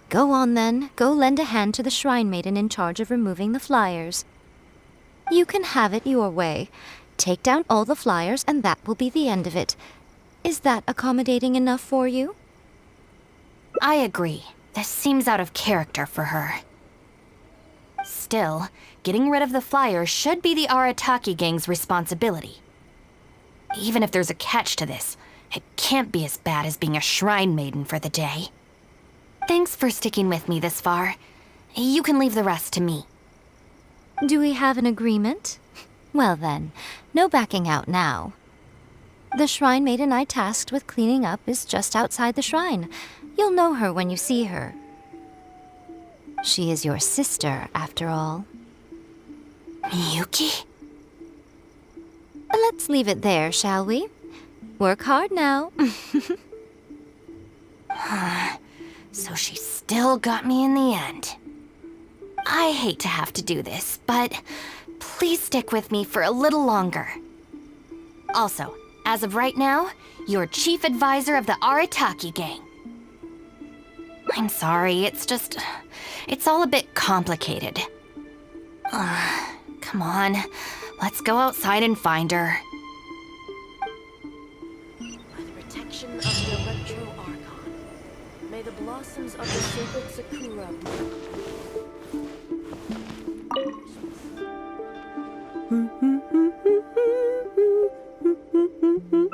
Go on then, go lend a hand to the shrine maiden in charge of removing the flyers. You can have it your way. Take down all the flyers and that will be the end of it. Is that accommodating enough for you? I agree. This seems out of character for her. Still, getting rid of the flyers should be the Arataki gang's responsibility. Even if there's a catch to this, it can't be as bad as being a shrine maiden for the day. Thanks for sticking with me this far. You can leave the rest to me. Do we have an agreement? Well then, no backing out now. The shrine maiden I tasked with cleaning up is just outside the shrine. You'll know her when you see her. She is your sister, after all. Miyuki? Let's leave it there, shall we? Work hard now. So she still got me in the end. I hate to have to do this, but please stick with me for a little longer. Also, as of right now, you're chief advisor of the Arataki gang. I'm sorry, it's all a bit complicated. Come on, let's go outside and find her. By the protection of the electro archon, may the blossoms of the sacred sakura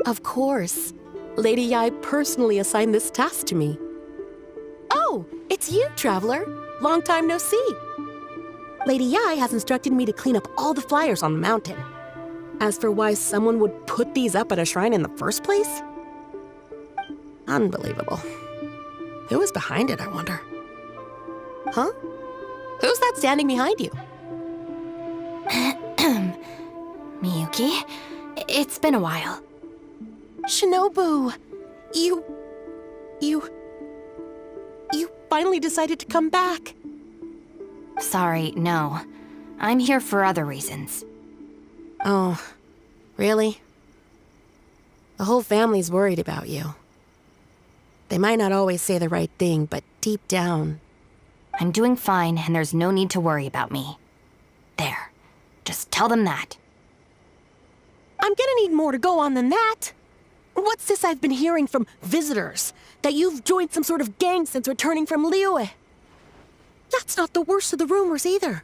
Of course. Lady Yai personally assigned this task to me. Oh, it's you, Traveler. Long time no see. Lady Yai has instructed me to clean up all the flyers on the mountain. As for why someone would put these up at a shrine in the first place? Unbelievable. Who is behind it, I wonder? Huh? Who's that standing behind you? Miyuki, it's been a while. Shinobu, you finally decided to come back. Sorry, no. I'm here for other reasons. Oh, really? The whole family's worried about you. They might not always say the right thing, but deep down... I'm doing fine, and there's no need to worry about me. There. Just tell them that. I'm gonna need more to go on than that. What's this I've been hearing from visitors? That you've joined some sort of gang since returning from Liyue? That's not the worst of the rumors either.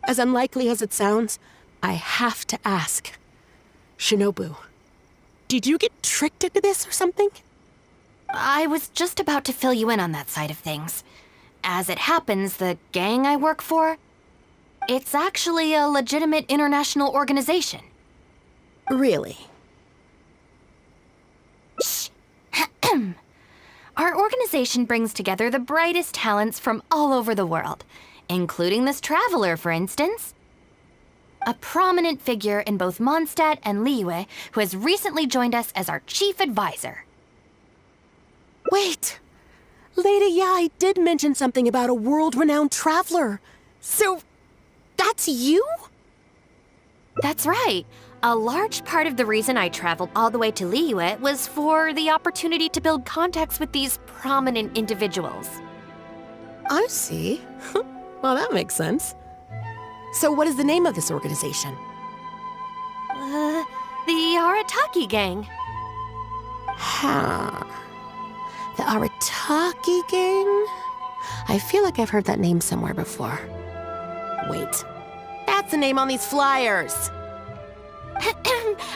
As unlikely as it sounds, I have to ask. Shinobu, did you get tricked into this or something? I was just about to fill you in on that side of things. As it happens, the gang I work for, it's actually a legitimate international organization. Really? Shh. Our organization brings together the brightest talents from all over the world, including this traveler, for instance. A prominent figure in both Mondstadt and Liyue who has recently joined us as our chief advisor. Wait! Lady Yai did mention something about a world-renowned traveler. So, that's you? That's right. A large part of the reason I traveled all the way to Liyue was for the opportunity to build contacts with these prominent individuals. I see. Well, that makes sense. So what is the name of this organization? The Arataki gang. Huh. The Arataki gang? I feel like I've heard that name somewhere before. Wait. That's the name on these flyers!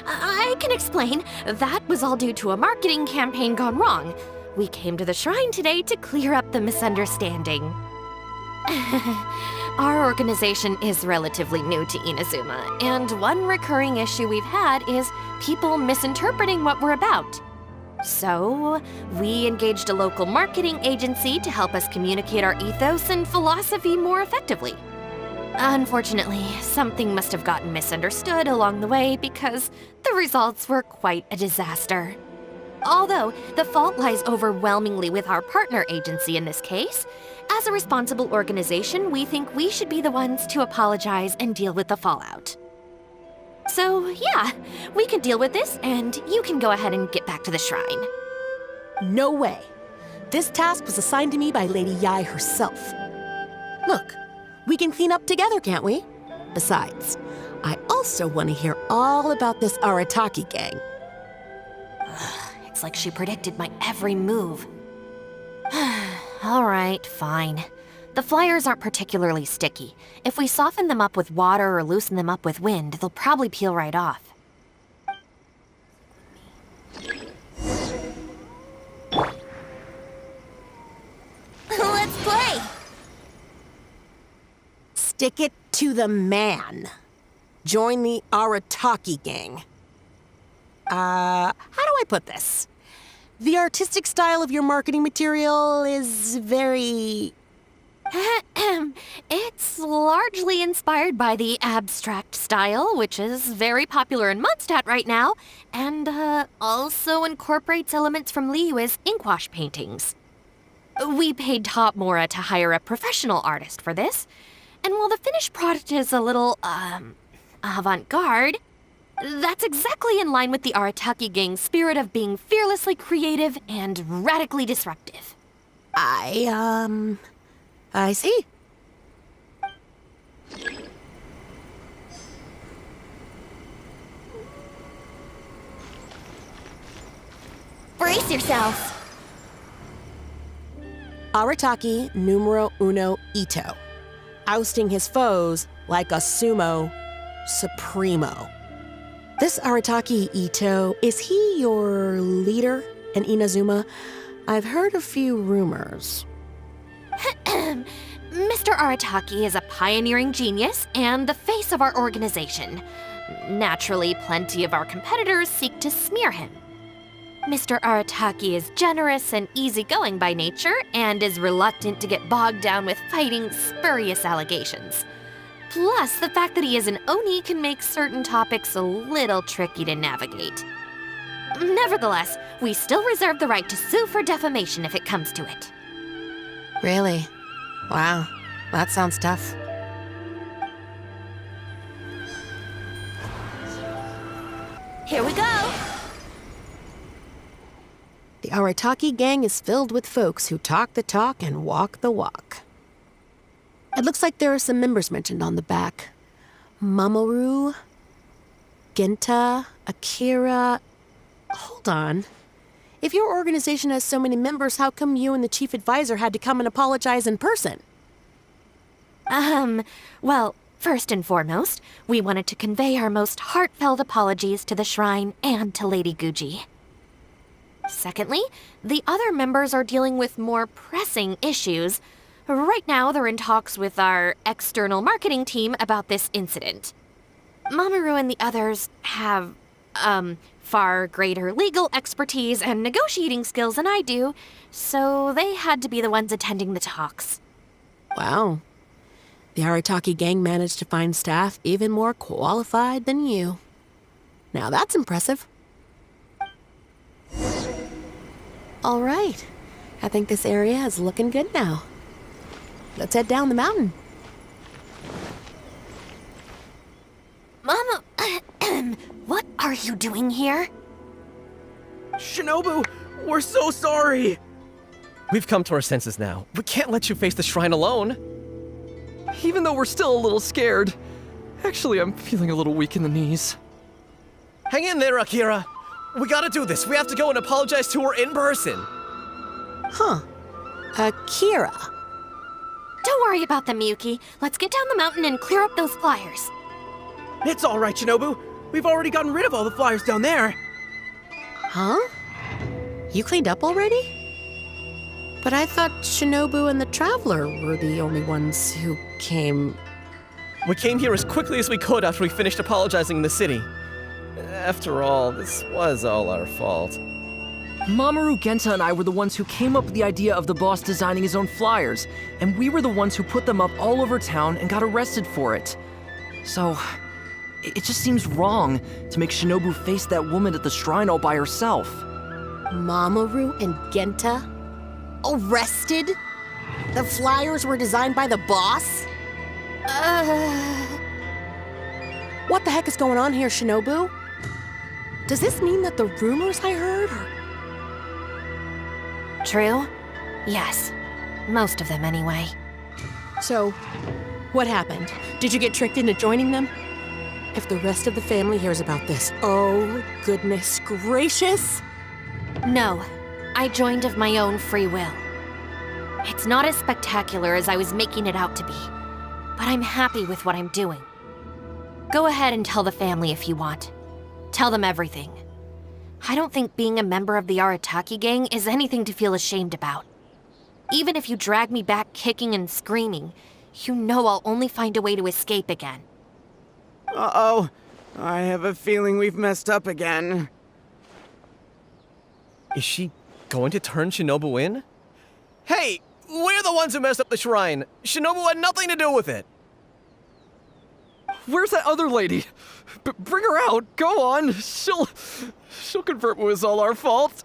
I can explain. That was all due to a marketing campaign gone wrong. We came to the shrine today to clear up the misunderstanding. Our organization is relatively new to Inazuma, and one recurring issue we've had is people misinterpreting what we're about. So, we engaged a local marketing agency to help us communicate our ethos and philosophy more effectively. Unfortunately, something must have gotten misunderstood along the way because the results were quite a disaster. Although the fault lies overwhelmingly with our partner agency in this case, as a responsible organization, we think we should be the ones to apologize and deal with the fallout. So, yeah, we can deal with this, and you can go ahead and get back to the shrine. No way. This task was assigned to me by Lady Yae herself. Look, we can clean up together, can't we? Besides, I also want to hear all about this Arataki gang. It's like she predicted my every move. All right, fine. The flyers aren't particularly sticky. If we soften them up with water or loosen them up with wind, they'll probably peel right off. Let's play! Stick it to the man. Join the Arataki gang. How do I put this? The artistic style of your marketing material is very... It's largely inspired by the abstract style, which is very popular in Mondstadt right now, and also incorporates elements from Liyue's inkwash paintings. We paid Top Mora to hire a professional artist for this, and while the finished product is a little, avant-garde, that's exactly in line with the Arataki gang's spirit of being fearlessly creative and radically disruptive. I see. Brace yourselves. Arataki numero uno itto. Ousting his foes like a sumo supremo. This Arataki Itto, is he your leader in Inazuma? I've heard a few rumors. Mr. Arataki is a pioneering genius and the face of our organization. Naturally, plenty of our competitors seek to smear him. Mr. Arataki is generous and easygoing by nature and is reluctant to get bogged down with fighting spurious allegations. Plus, the fact that he is an Oni can make certain topics a little tricky to navigate. Nevertheless, we still reserve the right to sue for defamation if it comes to it. Really? Wow, that sounds tough. Here we go! The Arataki gang is filled with folks who talk the talk and walk the walk. It looks like there are some members mentioned on the back. Mamoru, Genta, Akira... Hold on. If your organization has so many members, how come you and the chief advisor had to come and apologize in person? Well, first and foremost, we wanted to convey our most heartfelt apologies to the shrine and to Lady Guji. Secondly, the other members are dealing with more pressing issues. Right now, they're in talks with our external marketing team about this incident. Mamoru and the others have, far greater legal expertise and negotiating skills than I do, so they had to be the ones attending the talks. Wow. The Arataki gang managed to find staff even more qualified than you. Now that's impressive. All right. I think this area is looking good now. Let's head down the mountain. Mama, what are you doing here? Shinobu, we're so sorry! We've come to our senses now. We can't let you face the shrine alone. Even though we're still a little scared. Actually, I'm feeling a little weak in the knees. Hang in there, Akira. We gotta do this. We have to go and apologize to her in person. Huh. Akira. Don't worry about them, Yuki. Let's get down the mountain and clear up those flyers. It's all right, Shinobu. We've already gotten rid of all the flyers down there. Huh? You cleaned up already? But I thought Shinobu and the Traveler were the only ones who came. We came here as quickly as we could after we finished apologizing in the city. After all, this was all our fault. Mamoru, Genta, and I were the ones who came up with the idea of the boss designing his own flyers, and we were the ones who put them up all over town and got arrested for it. So, it just seems wrong to make Shinobu face that woman at the shrine all by herself. Mamoru and Genta? Arrested? The flyers were designed by the boss? What the heck is going on here, Shinobu? Does this mean that the rumors I heard are... True? Yes. Most of them, anyway. So, what happened? Did you get tricked into joining them? If the rest of the family hears about this, oh, goodness gracious! No, I joined of my own free will. It's not as spectacular as I was making it out to be, but I'm happy with what I'm doing. Go ahead and tell the family if you want. Tell them everything. I don't think being a member of the Arataki gang is anything to feel ashamed about. Even if you drag me back kicking and screaming, you know I'll only find a way to escape again. Uh-oh. I have a feeling we've messed up again. Is she going to turn Shinobu in? Hey, we're the ones who messed up the shrine. Shinobu had nothing to do with it. Where's that other lady? Bring her out. Go on. She'll confirm it was all our fault.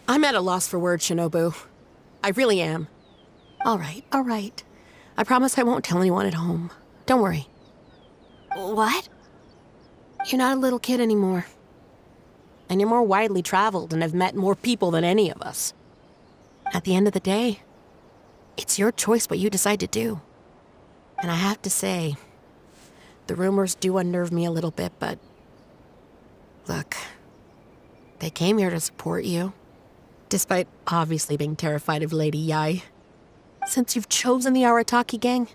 I'm at a loss for words, Shinobu. I really am. All right. I promise I won't tell anyone at home. Don't worry. What? You're not a little kid anymore. And you're more widely traveled and have met more people than any of us. At the end of the day, it's your choice what you decide to do. And I have to say, the rumors do unnerve me a little bit, but... Look, they came here to support you. Despite obviously being terrified of Lady Yae. Since you've chosen the Arataki gang,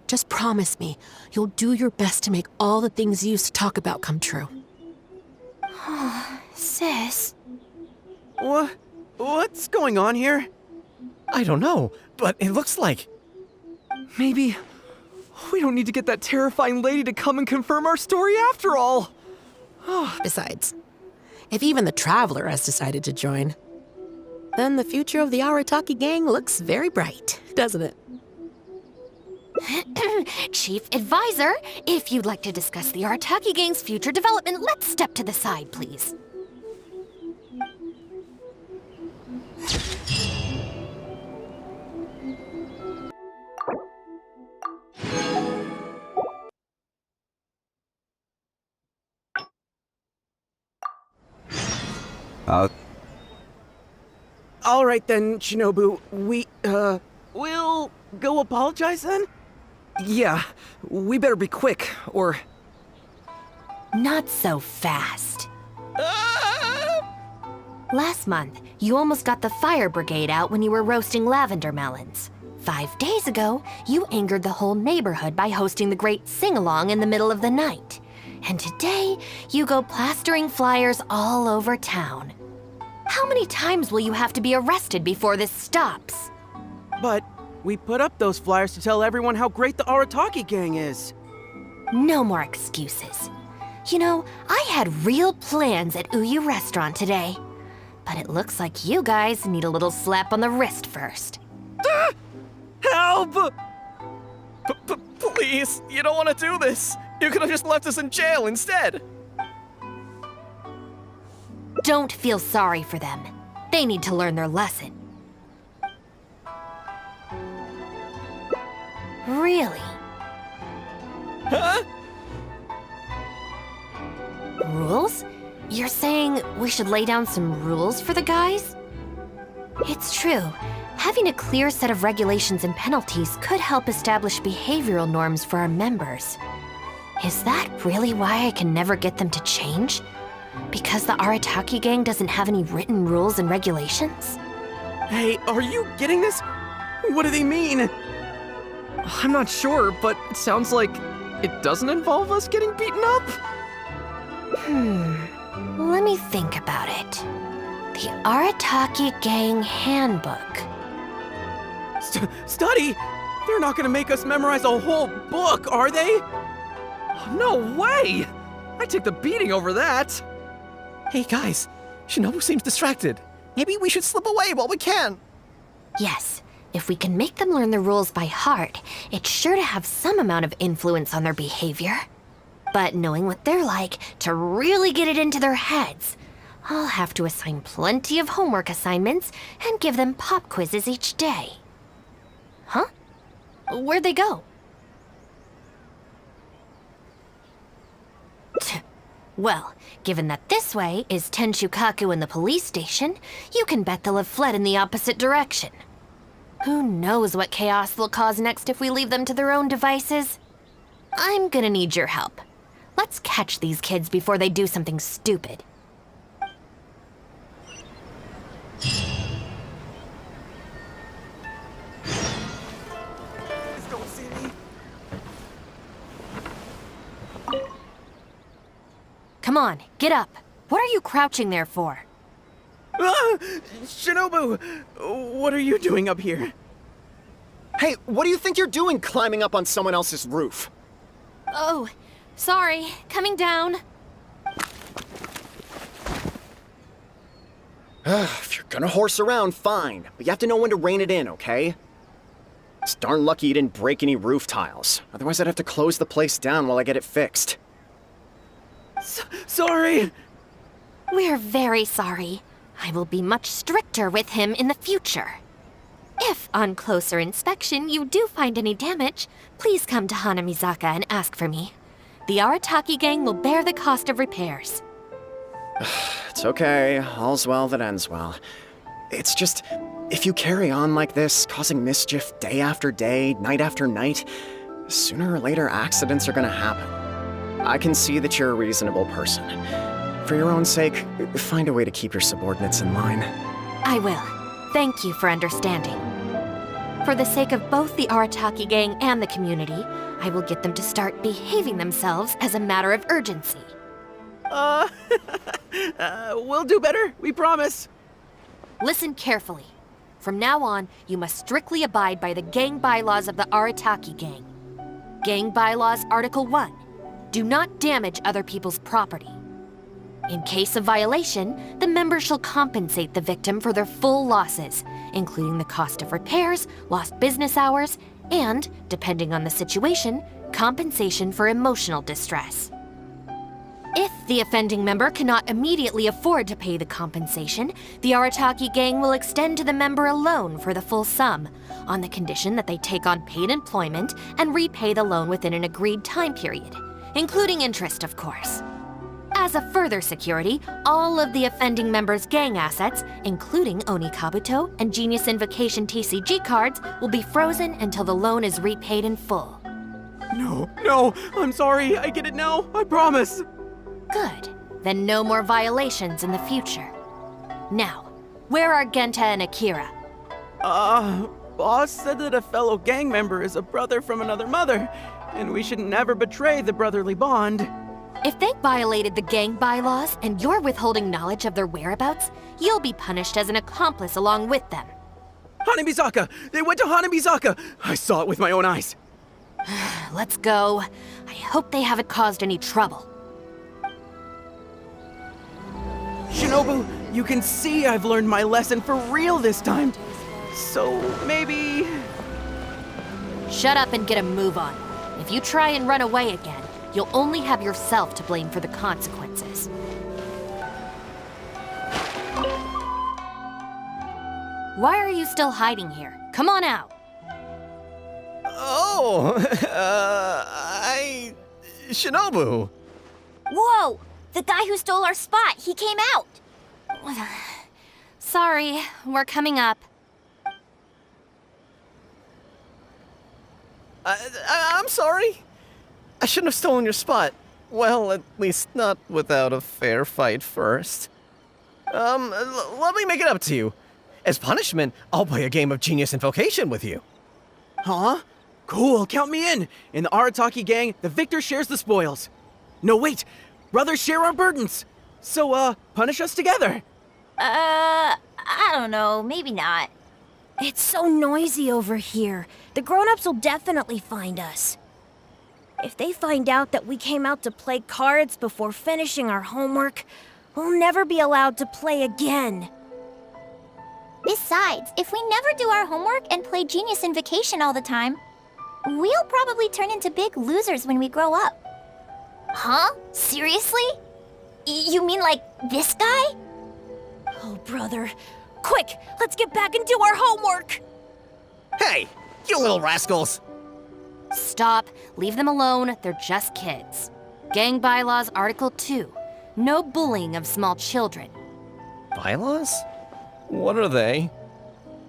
just promise me you'll do your best to make all the things you used to talk about come true. Sis. What's going on here? I don't know, but it looks like... Maybe we don't need to get that terrifying lady to come and confirm our story after all. Besides, if even the Traveler has decided to join, then the future of the Arataki gang looks very bright, doesn't it? Chief Advisor, if you'd like to discuss the Arataki gang's future development, let's step to the side, please. All right then, Shinobu. We'll go apologize then? Yeah, we better be quick, or... Not so fast. Last month, you almost got the fire brigade out when you were roasting lavender melons. 5 days ago, you angered the whole neighborhood by hosting the great sing-along in the middle of the night. And today, you go plastering flyers all over town. How many times will you have to be arrested before this stops? But we put up those flyers to tell everyone how great the Arataki gang is. No more excuses. You know, I had real plans at Uyu Restaurant today. But it looks like you guys need a little slap on the wrist first. Help! Please, you don't want to do this. You could have just left us in jail instead. Don't feel sorry for them. They need to learn their lesson. Really? Huh? Rules? You're saying we should lay down some rules for the guys? It's true. Having a clear set of regulations and penalties could help establish behavioral norms for our members. Is that really why I can never get them to change? Because the Arataki gang doesn't have any written rules and regulations? Hey, are you getting this? What do they mean? I'm not sure, but it sounds like it doesn't involve us getting beaten up. Let me me think about it. The Arataki Gang Handbook. Study? They're not gonna make us memorize a whole book, are they? No way! I took the beating over that. Hey guys, Shinobu seems distracted. Maybe we should slip away while we can. Yes, if we can make them learn the rules by heart, it's sure to have some amount of influence on their behavior. But knowing what they're like, to really get it into their heads, I'll have to assign plenty of homework assignments and give them pop quizzes each day. Huh? Where'd they go? Well, given that this way is Tenshukaku and the police station, you can bet they'll have fled in the opposite direction. Who knows what chaos they'll cause next if we leave them to their own devices? I'm gonna need your help. Let's catch these kids before they do something stupid. Don't see me. Come on, get up. What are you crouching there for? Ah! Shinobu! What are you doing up here? Hey, what do you think you're doing climbing up on someone else's roof? Oh, sorry. Coming down. If you're gonna horse around, fine. But you have to know when to rein it in, okay? It's darn lucky you didn't break any roof tiles. Otherwise, I'd have to close the place down while I get it fixed. Sorry! We're very sorry. I will be much stricter with him in the future. If, on closer inspection, you do find any damage, please come to Hanamizaka and ask for me. The Arataki Gang will bear the cost of repairs. It's okay. All's well that ends well. It's just, if you carry on like this, causing mischief day after day, night after night, sooner or later accidents are gonna happen. I can see that you're a reasonable person. For your own sake, find a way to keep your subordinates in line. I will. Thank you for understanding. For the sake of both the Arataki Gang and the community, I will get them to start behaving themselves as a matter of urgency. We'll do better, we promise. Listen carefully. From now on, you must strictly abide by the gang bylaws of the Arataki Gang. Gang Bylaws Article 1. Do not damage other people's property. In case of violation, the member shall compensate the victim for their full losses, including the cost of repairs, lost business hours, and, depending on the situation, compensation for emotional distress. If the offending member cannot immediately afford to pay the compensation, the Arataki Gang will extend to the member a loan for the full sum, on the condition that they take on paid employment and repay the loan within an agreed time period, including interest, of course. As a further security, all of the offending member's gang assets, including Oni Kabuto and Genius Invocation TCG cards, will be frozen until the loan is repaid in full. No, I'm sorry, I get it now, I promise. Good. Then no more violations in the future. Now, where are Genta and Akira? Boss said that a fellow gang member is a brother from another mother, and we should never betray the brotherly bond. If they violated the gang bylaws and you're withholding knowledge of their whereabouts, you'll be punished as an accomplice along with them. Hanamizaka! They went to Hanamizaka! I saw it with my own eyes. Let's go. I hope they haven't caused any trouble. Shinobu, you can see I've learned my lesson for real this time. So maybe... Shut up and get a move on. If you try and run away again, you'll only have yourself to blame for the consequences. Why are you still hiding here? Come on out. Shinobu! Whoa! The guy who stole our spot, he came out! Sorry, we're coming up. I'm sorry. I shouldn't have stolen your spot. Well, at least not without a fair fight first. Let me make it up to you. As punishment, I'll play a game of Genius Invocation with you. Huh? Cool, count me in. In the Arataki Gang, the victor shares the spoils. No, wait! Brothers share our burdens! So, punish us together. I don't know, maybe not. It's so noisy over here. The grown-ups will definitely find us. If they find out that we came out to play cards before finishing our homework, we'll never be allowed to play again. Besides, if we never do our homework and play Genius Invocation all the time, we'll probably turn into big losers when we grow up. Huh? Seriously? You mean like this guy? Oh, brother. Quick, let's get back and do our homework! Hey, you little rascals! Stop. Leave them alone. They're just kids. Gang Bylaws Article 2. No bullying of small children. Bylaws? What are they?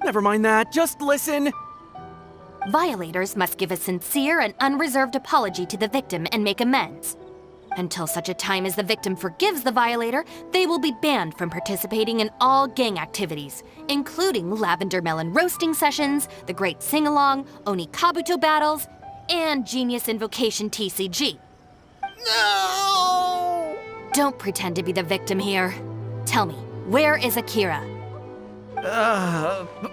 Never mind that, just listen. Violators must give a sincere and unreserved apology to the victim and make amends. Until such a time as the victim forgives the violator, they will be banned from participating in all gang activities, including lavender melon roasting sessions, the Great Sing-Along, Oni Kabuto battles, and Genius Invocation TCG. No! Don't pretend to be the victim here. Tell me, where is Akira?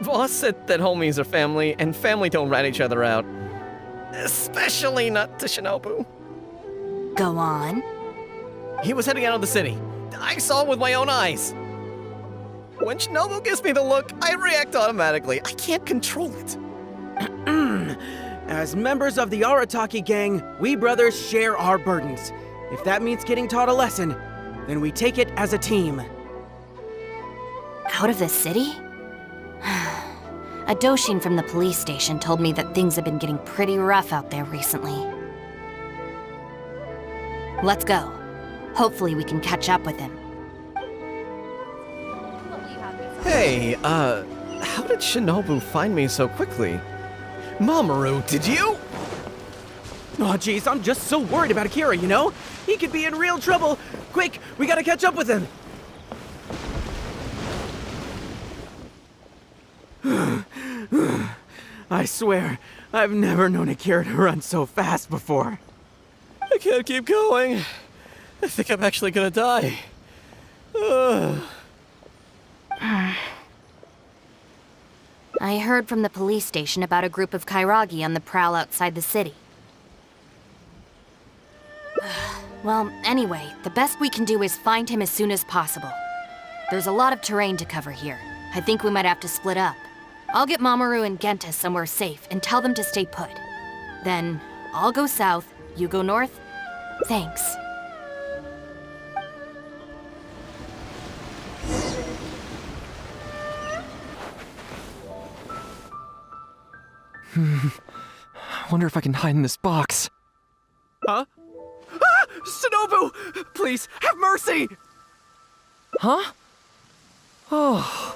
Boss said that homies are family, and family don't rat each other out. Especially not to Shinobu. Go on. He was heading out of the city. I saw him with my own eyes. When Shinobu gives me the look, I react automatically. I can't control it. As members of the Arataki gang, we brothers share our burdens. If that means getting taught a lesson, then we take it as a team. Out of the city? A Doshin from the police station told me that things have been getting pretty rough out there recently. Let's go. Hopefully we can catch up with him. Hey, how did Shinobu find me so quickly? Mamoru, did you? Oh, jeez, I'm just so worried about Akira, you know? He could be in real trouble. Quick, we gotta catch up with him. I swear, I've never known Akira to run so fast before. I can't keep going. I think I'm actually gonna die. I heard from the police station about a group of kairagi on the prowl outside the city. Well, anyway, the best we can do is find him as soon as possible. There's a lot of terrain to cover here. I think we might have to split up. I'll get Mamoru and Genta somewhere safe and tell them to stay put. Then, I'll go south, you go north. Thanks. I wonder if I can hide in this box. Huh? Ah! Shinobu! Please, have mercy! Huh? Oh,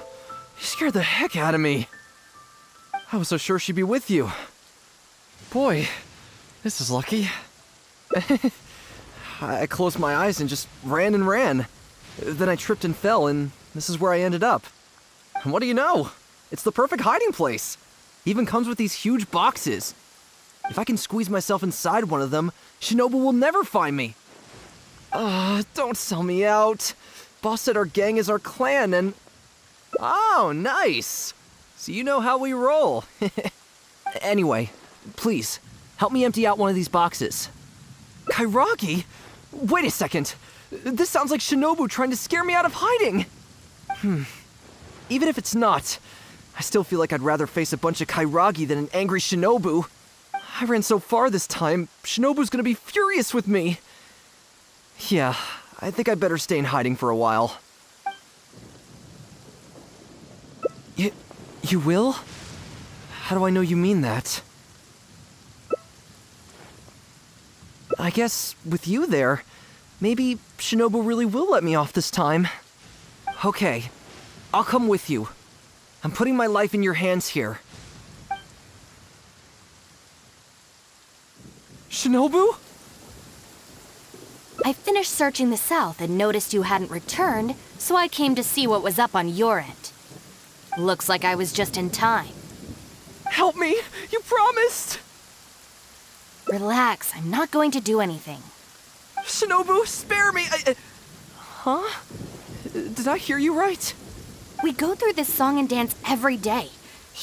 you scared the heck out of me. I was so sure she'd be with you. Boy, this is lucky. I closed my eyes and just ran and ran. Then I tripped and fell, and this is where I ended up. And what do you know? It's the perfect hiding place. Even comes with these huge boxes. If I can squeeze myself inside one of them, Shinobu will never find me. Don't sell me out. Boss said our gang is our clan and... Oh, nice. So you know how we roll. Anyway, please, help me empty out one of these boxes. Kairagi? Wait a second. This sounds like Shinobu trying to scare me out of hiding. Even if it's not, I still feel like I'd rather face a bunch of kairagi than an angry Shinobu. I ran so far this time, Shinobu's gonna be furious with me. Yeah, I think I'd better stay in hiding for a while. You will? How do I know you mean that? I guess with you there, maybe Shinobu really will let me off this time. Okay, I'll come with you. I'm putting my life in your hands here. Shinobu? I finished searching the south and noticed you hadn't returned, so I came to see what was up on your end. Looks like I was just in time. Help me! You promised! Relax, I'm not going to do anything. Shinobu, spare me! Huh? Did I hear you right? We go through this song and dance every day.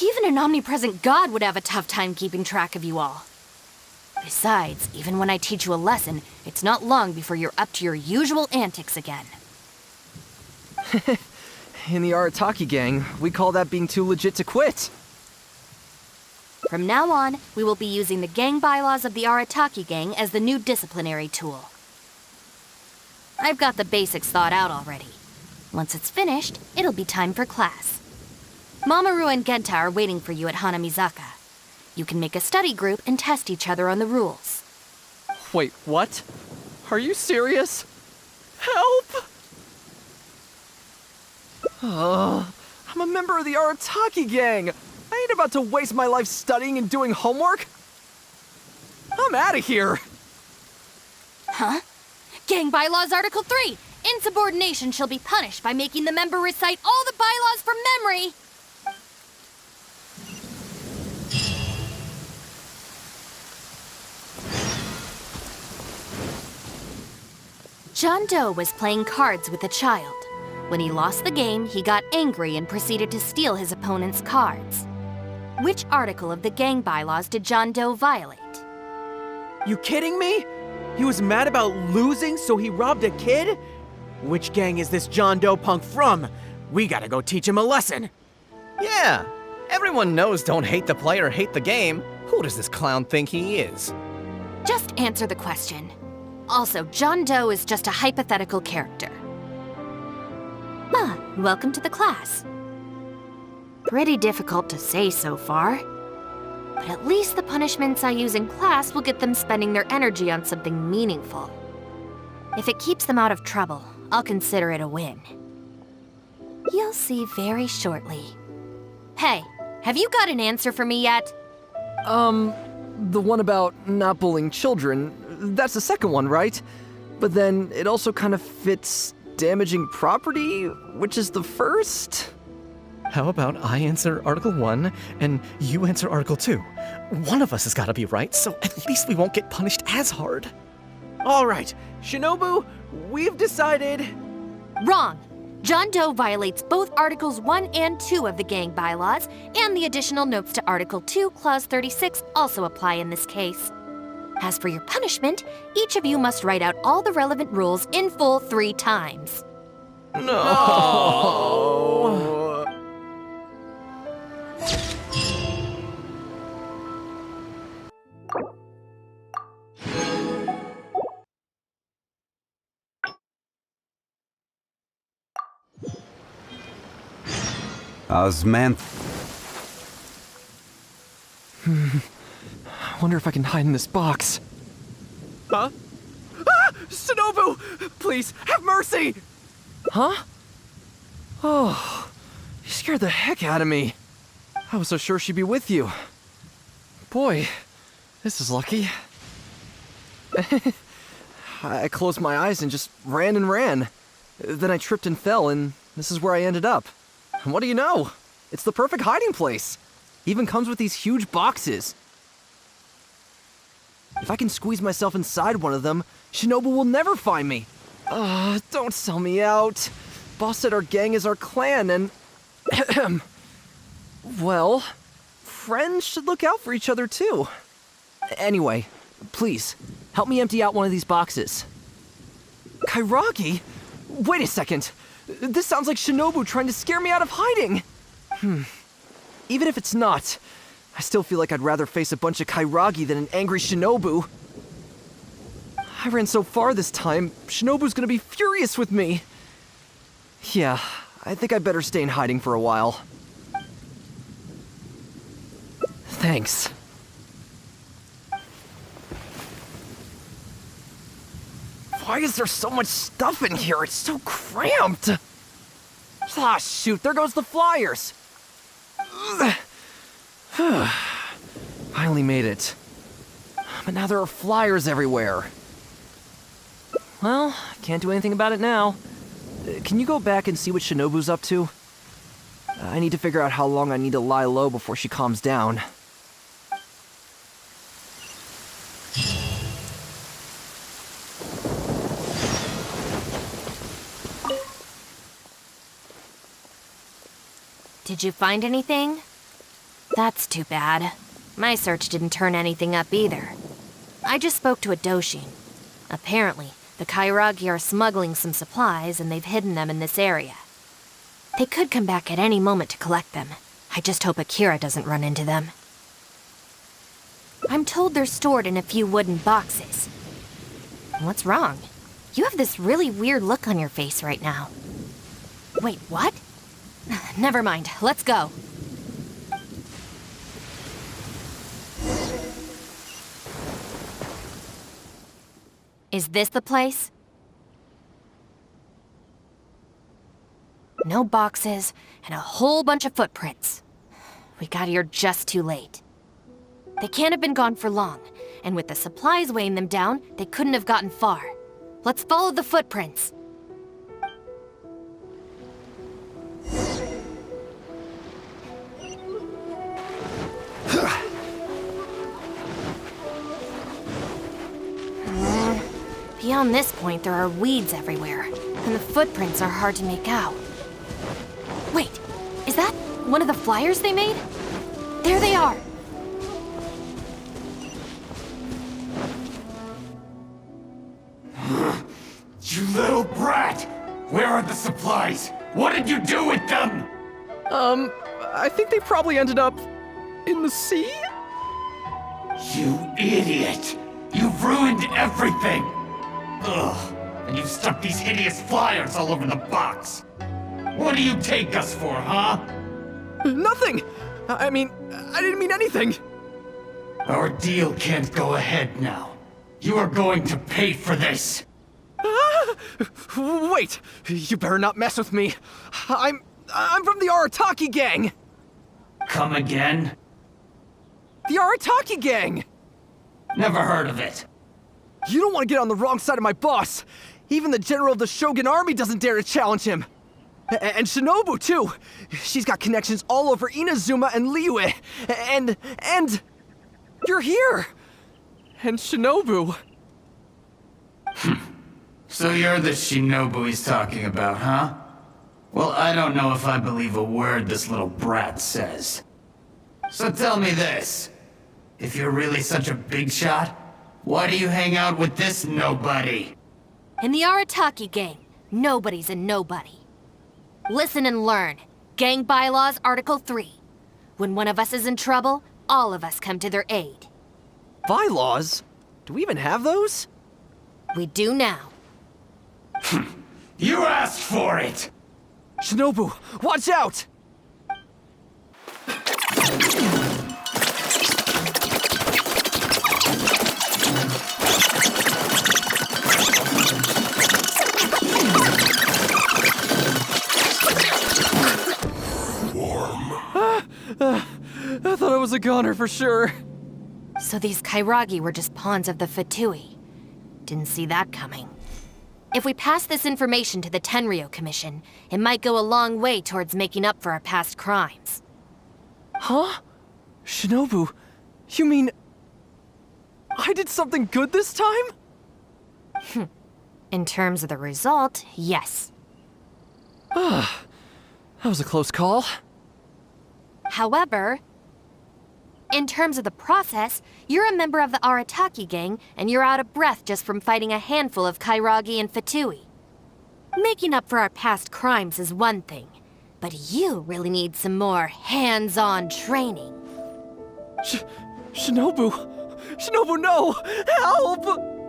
Even an omnipresent god would have a tough time keeping track of you all. Besides, even when I teach you a lesson, it's not long before you're up to your usual antics again. In the Arataki gang, we call that being too legit to quit. From now on, we will be using the gang bylaws of the Arataki gang as the new disciplinary tool. I've got the basics thought out already. Once it's finished, it'll be time for class. Mamoru and Genta are waiting for you at Hanamizaka. You can make a study group and test each other on the rules. Wait, what? Are you serious? Help! I'm a member of the Arataki gang. I ain't about to waste my life studying and doing homework. I'm out of here. Huh? Gang Bylaws Article 3. Insubordination shall be punished by making the member recite all the bylaws from memory. John Doe was playing cards with a child. When he lost the game, he got angry and proceeded to steal his opponent's cards. Which article of the gang bylaws did John Doe violate? You kidding me? He was mad about losing, so he robbed a kid? Which gang is this John Doe punk from? We gotta go teach him a lesson. Yeah, everyone knows don't hate the player, hate the game. Who does this clown think he is? Just answer the question. Also, John Doe is just a hypothetical character. Welcome to the class. Pretty difficult to say so far. But at least the punishments I use in class will get them spending their energy on something meaningful. If it keeps them out of trouble, I'll consider it a win. You'll see very shortly. Hey, have you got an answer for me yet? The one about not bullying children, that's the second one, right? But then it also kind of fits damaging property, which is the first? How about I answer Article 1 and you answer Article 2? One of us has got to be right, so at least we won't get punished as hard. All right, Shinobu, we've decided... Wrong. John Doe violates both Articles 1 and 2 of the gang bylaws, and the additional notes to Article 2, Clause 36 also apply in this case. As for your punishment, each of you must write out all the relevant rules in full 3 times. No! Man. I wonder if I can hide in this box. Huh? Ah! Shinobu! Please, have mercy! Huh? Oh, you scared the heck out of me. I was so sure she'd be with you. Boy, this is lucky. I closed my eyes and just ran and ran. Then I tripped and fell, and this is where I ended up. And what do you know? It's the perfect hiding place. Even comes with these huge boxes. If I can squeeze myself inside one of them, Shinobu will never find me. Don't sell me out. Boss said our gang is our clan, and... well, friends should look out for each other too. Anyway, please, help me empty out one of these boxes. Kairagi? Wait a second. This sounds like Shinobu trying to scare me out of hiding. Even if it's not, I still feel like I'd rather face a bunch of kairagi than an angry Shinobu. I ran so far this time, Shinobu's gonna be furious with me. Yeah, I think I better stay in hiding for a while. Thanks. Why is there so much stuff in here? It's so cramped! Ah, shoot, there goes the flyers! Finally made it. But now there are flyers everywhere. Well, can't do anything about it now. Can you go back and see what Shinobu's up to? I need to figure out how long I need to lie low before she calms down. Did you find anything? That's too bad. My search didn't turn anything up either. I just spoke to a doshin. Apparently, the kairagi are smuggling some supplies and they've hidden them in this area. They could come back at any moment to collect them. I just hope Akira doesn't run into them. I'm told they're stored in a few wooden boxes. What's wrong? You have this really weird look on your face right now. Wait, what? Never mind, let's go. Is this the place? No boxes, and a whole bunch of footprints. We got here just too late. They can't have been gone for long, and with the supplies weighing them down, they couldn't have gotten far. Let's follow the footprints. Beyond this point, there are weeds everywhere, and the footprints are hard to make out. Wait, is that one of the flyers they made? There they are! You little brat! Where are the supplies? What did you do with them? I think they probably ended up in the sea? You idiot! You've ruined everything! Ugh, and you've stuck these hideous flyers all over the box. What do you take us for, huh? Nothing! I didn't mean anything! Our deal can't go ahead now. You are going to pay for this. Wait! You better not mess with me. I'm from the Arataki gang! Come again? The Arataki gang! Never heard of it. You don't want to get on the wrong side of my boss. Even the general of the Shogun army doesn't dare to challenge him. And Shinobu, too. She's got connections all over Inazuma and Liyue. And... You're here! And Shinobu. So you're the Shinobu he's talking about, huh? Well, I don't know if I believe a word this little brat says. So tell me this. If you're really such a big shot, why do you hang out with this nobody? In the Arataki gang, nobody's a nobody. Listen and learn. Gang Bylaws, Article 3. When one of us is in trouble, all of us come to their aid. Bylaws? Do we even have those? We do now. You asked for it! Shinobu, watch out! I thought I was a goner for sure. So these kairagi were just pawns of the fatui. Didn't see that coming. If we pass this information to the Tenryo Commission, it might go a long way towards making up for our past crimes. Huh? Shinobu, you mean... I did something good this time? In terms of the result, yes. That was a close call. However, in terms of the process, you're a member of the Arataki gang, and you're out of breath just from fighting a handful of kairagi and fatui. Making up for our past crimes is one thing, but you really need some more hands-on training. Shinobu! Shinobu, no! Help!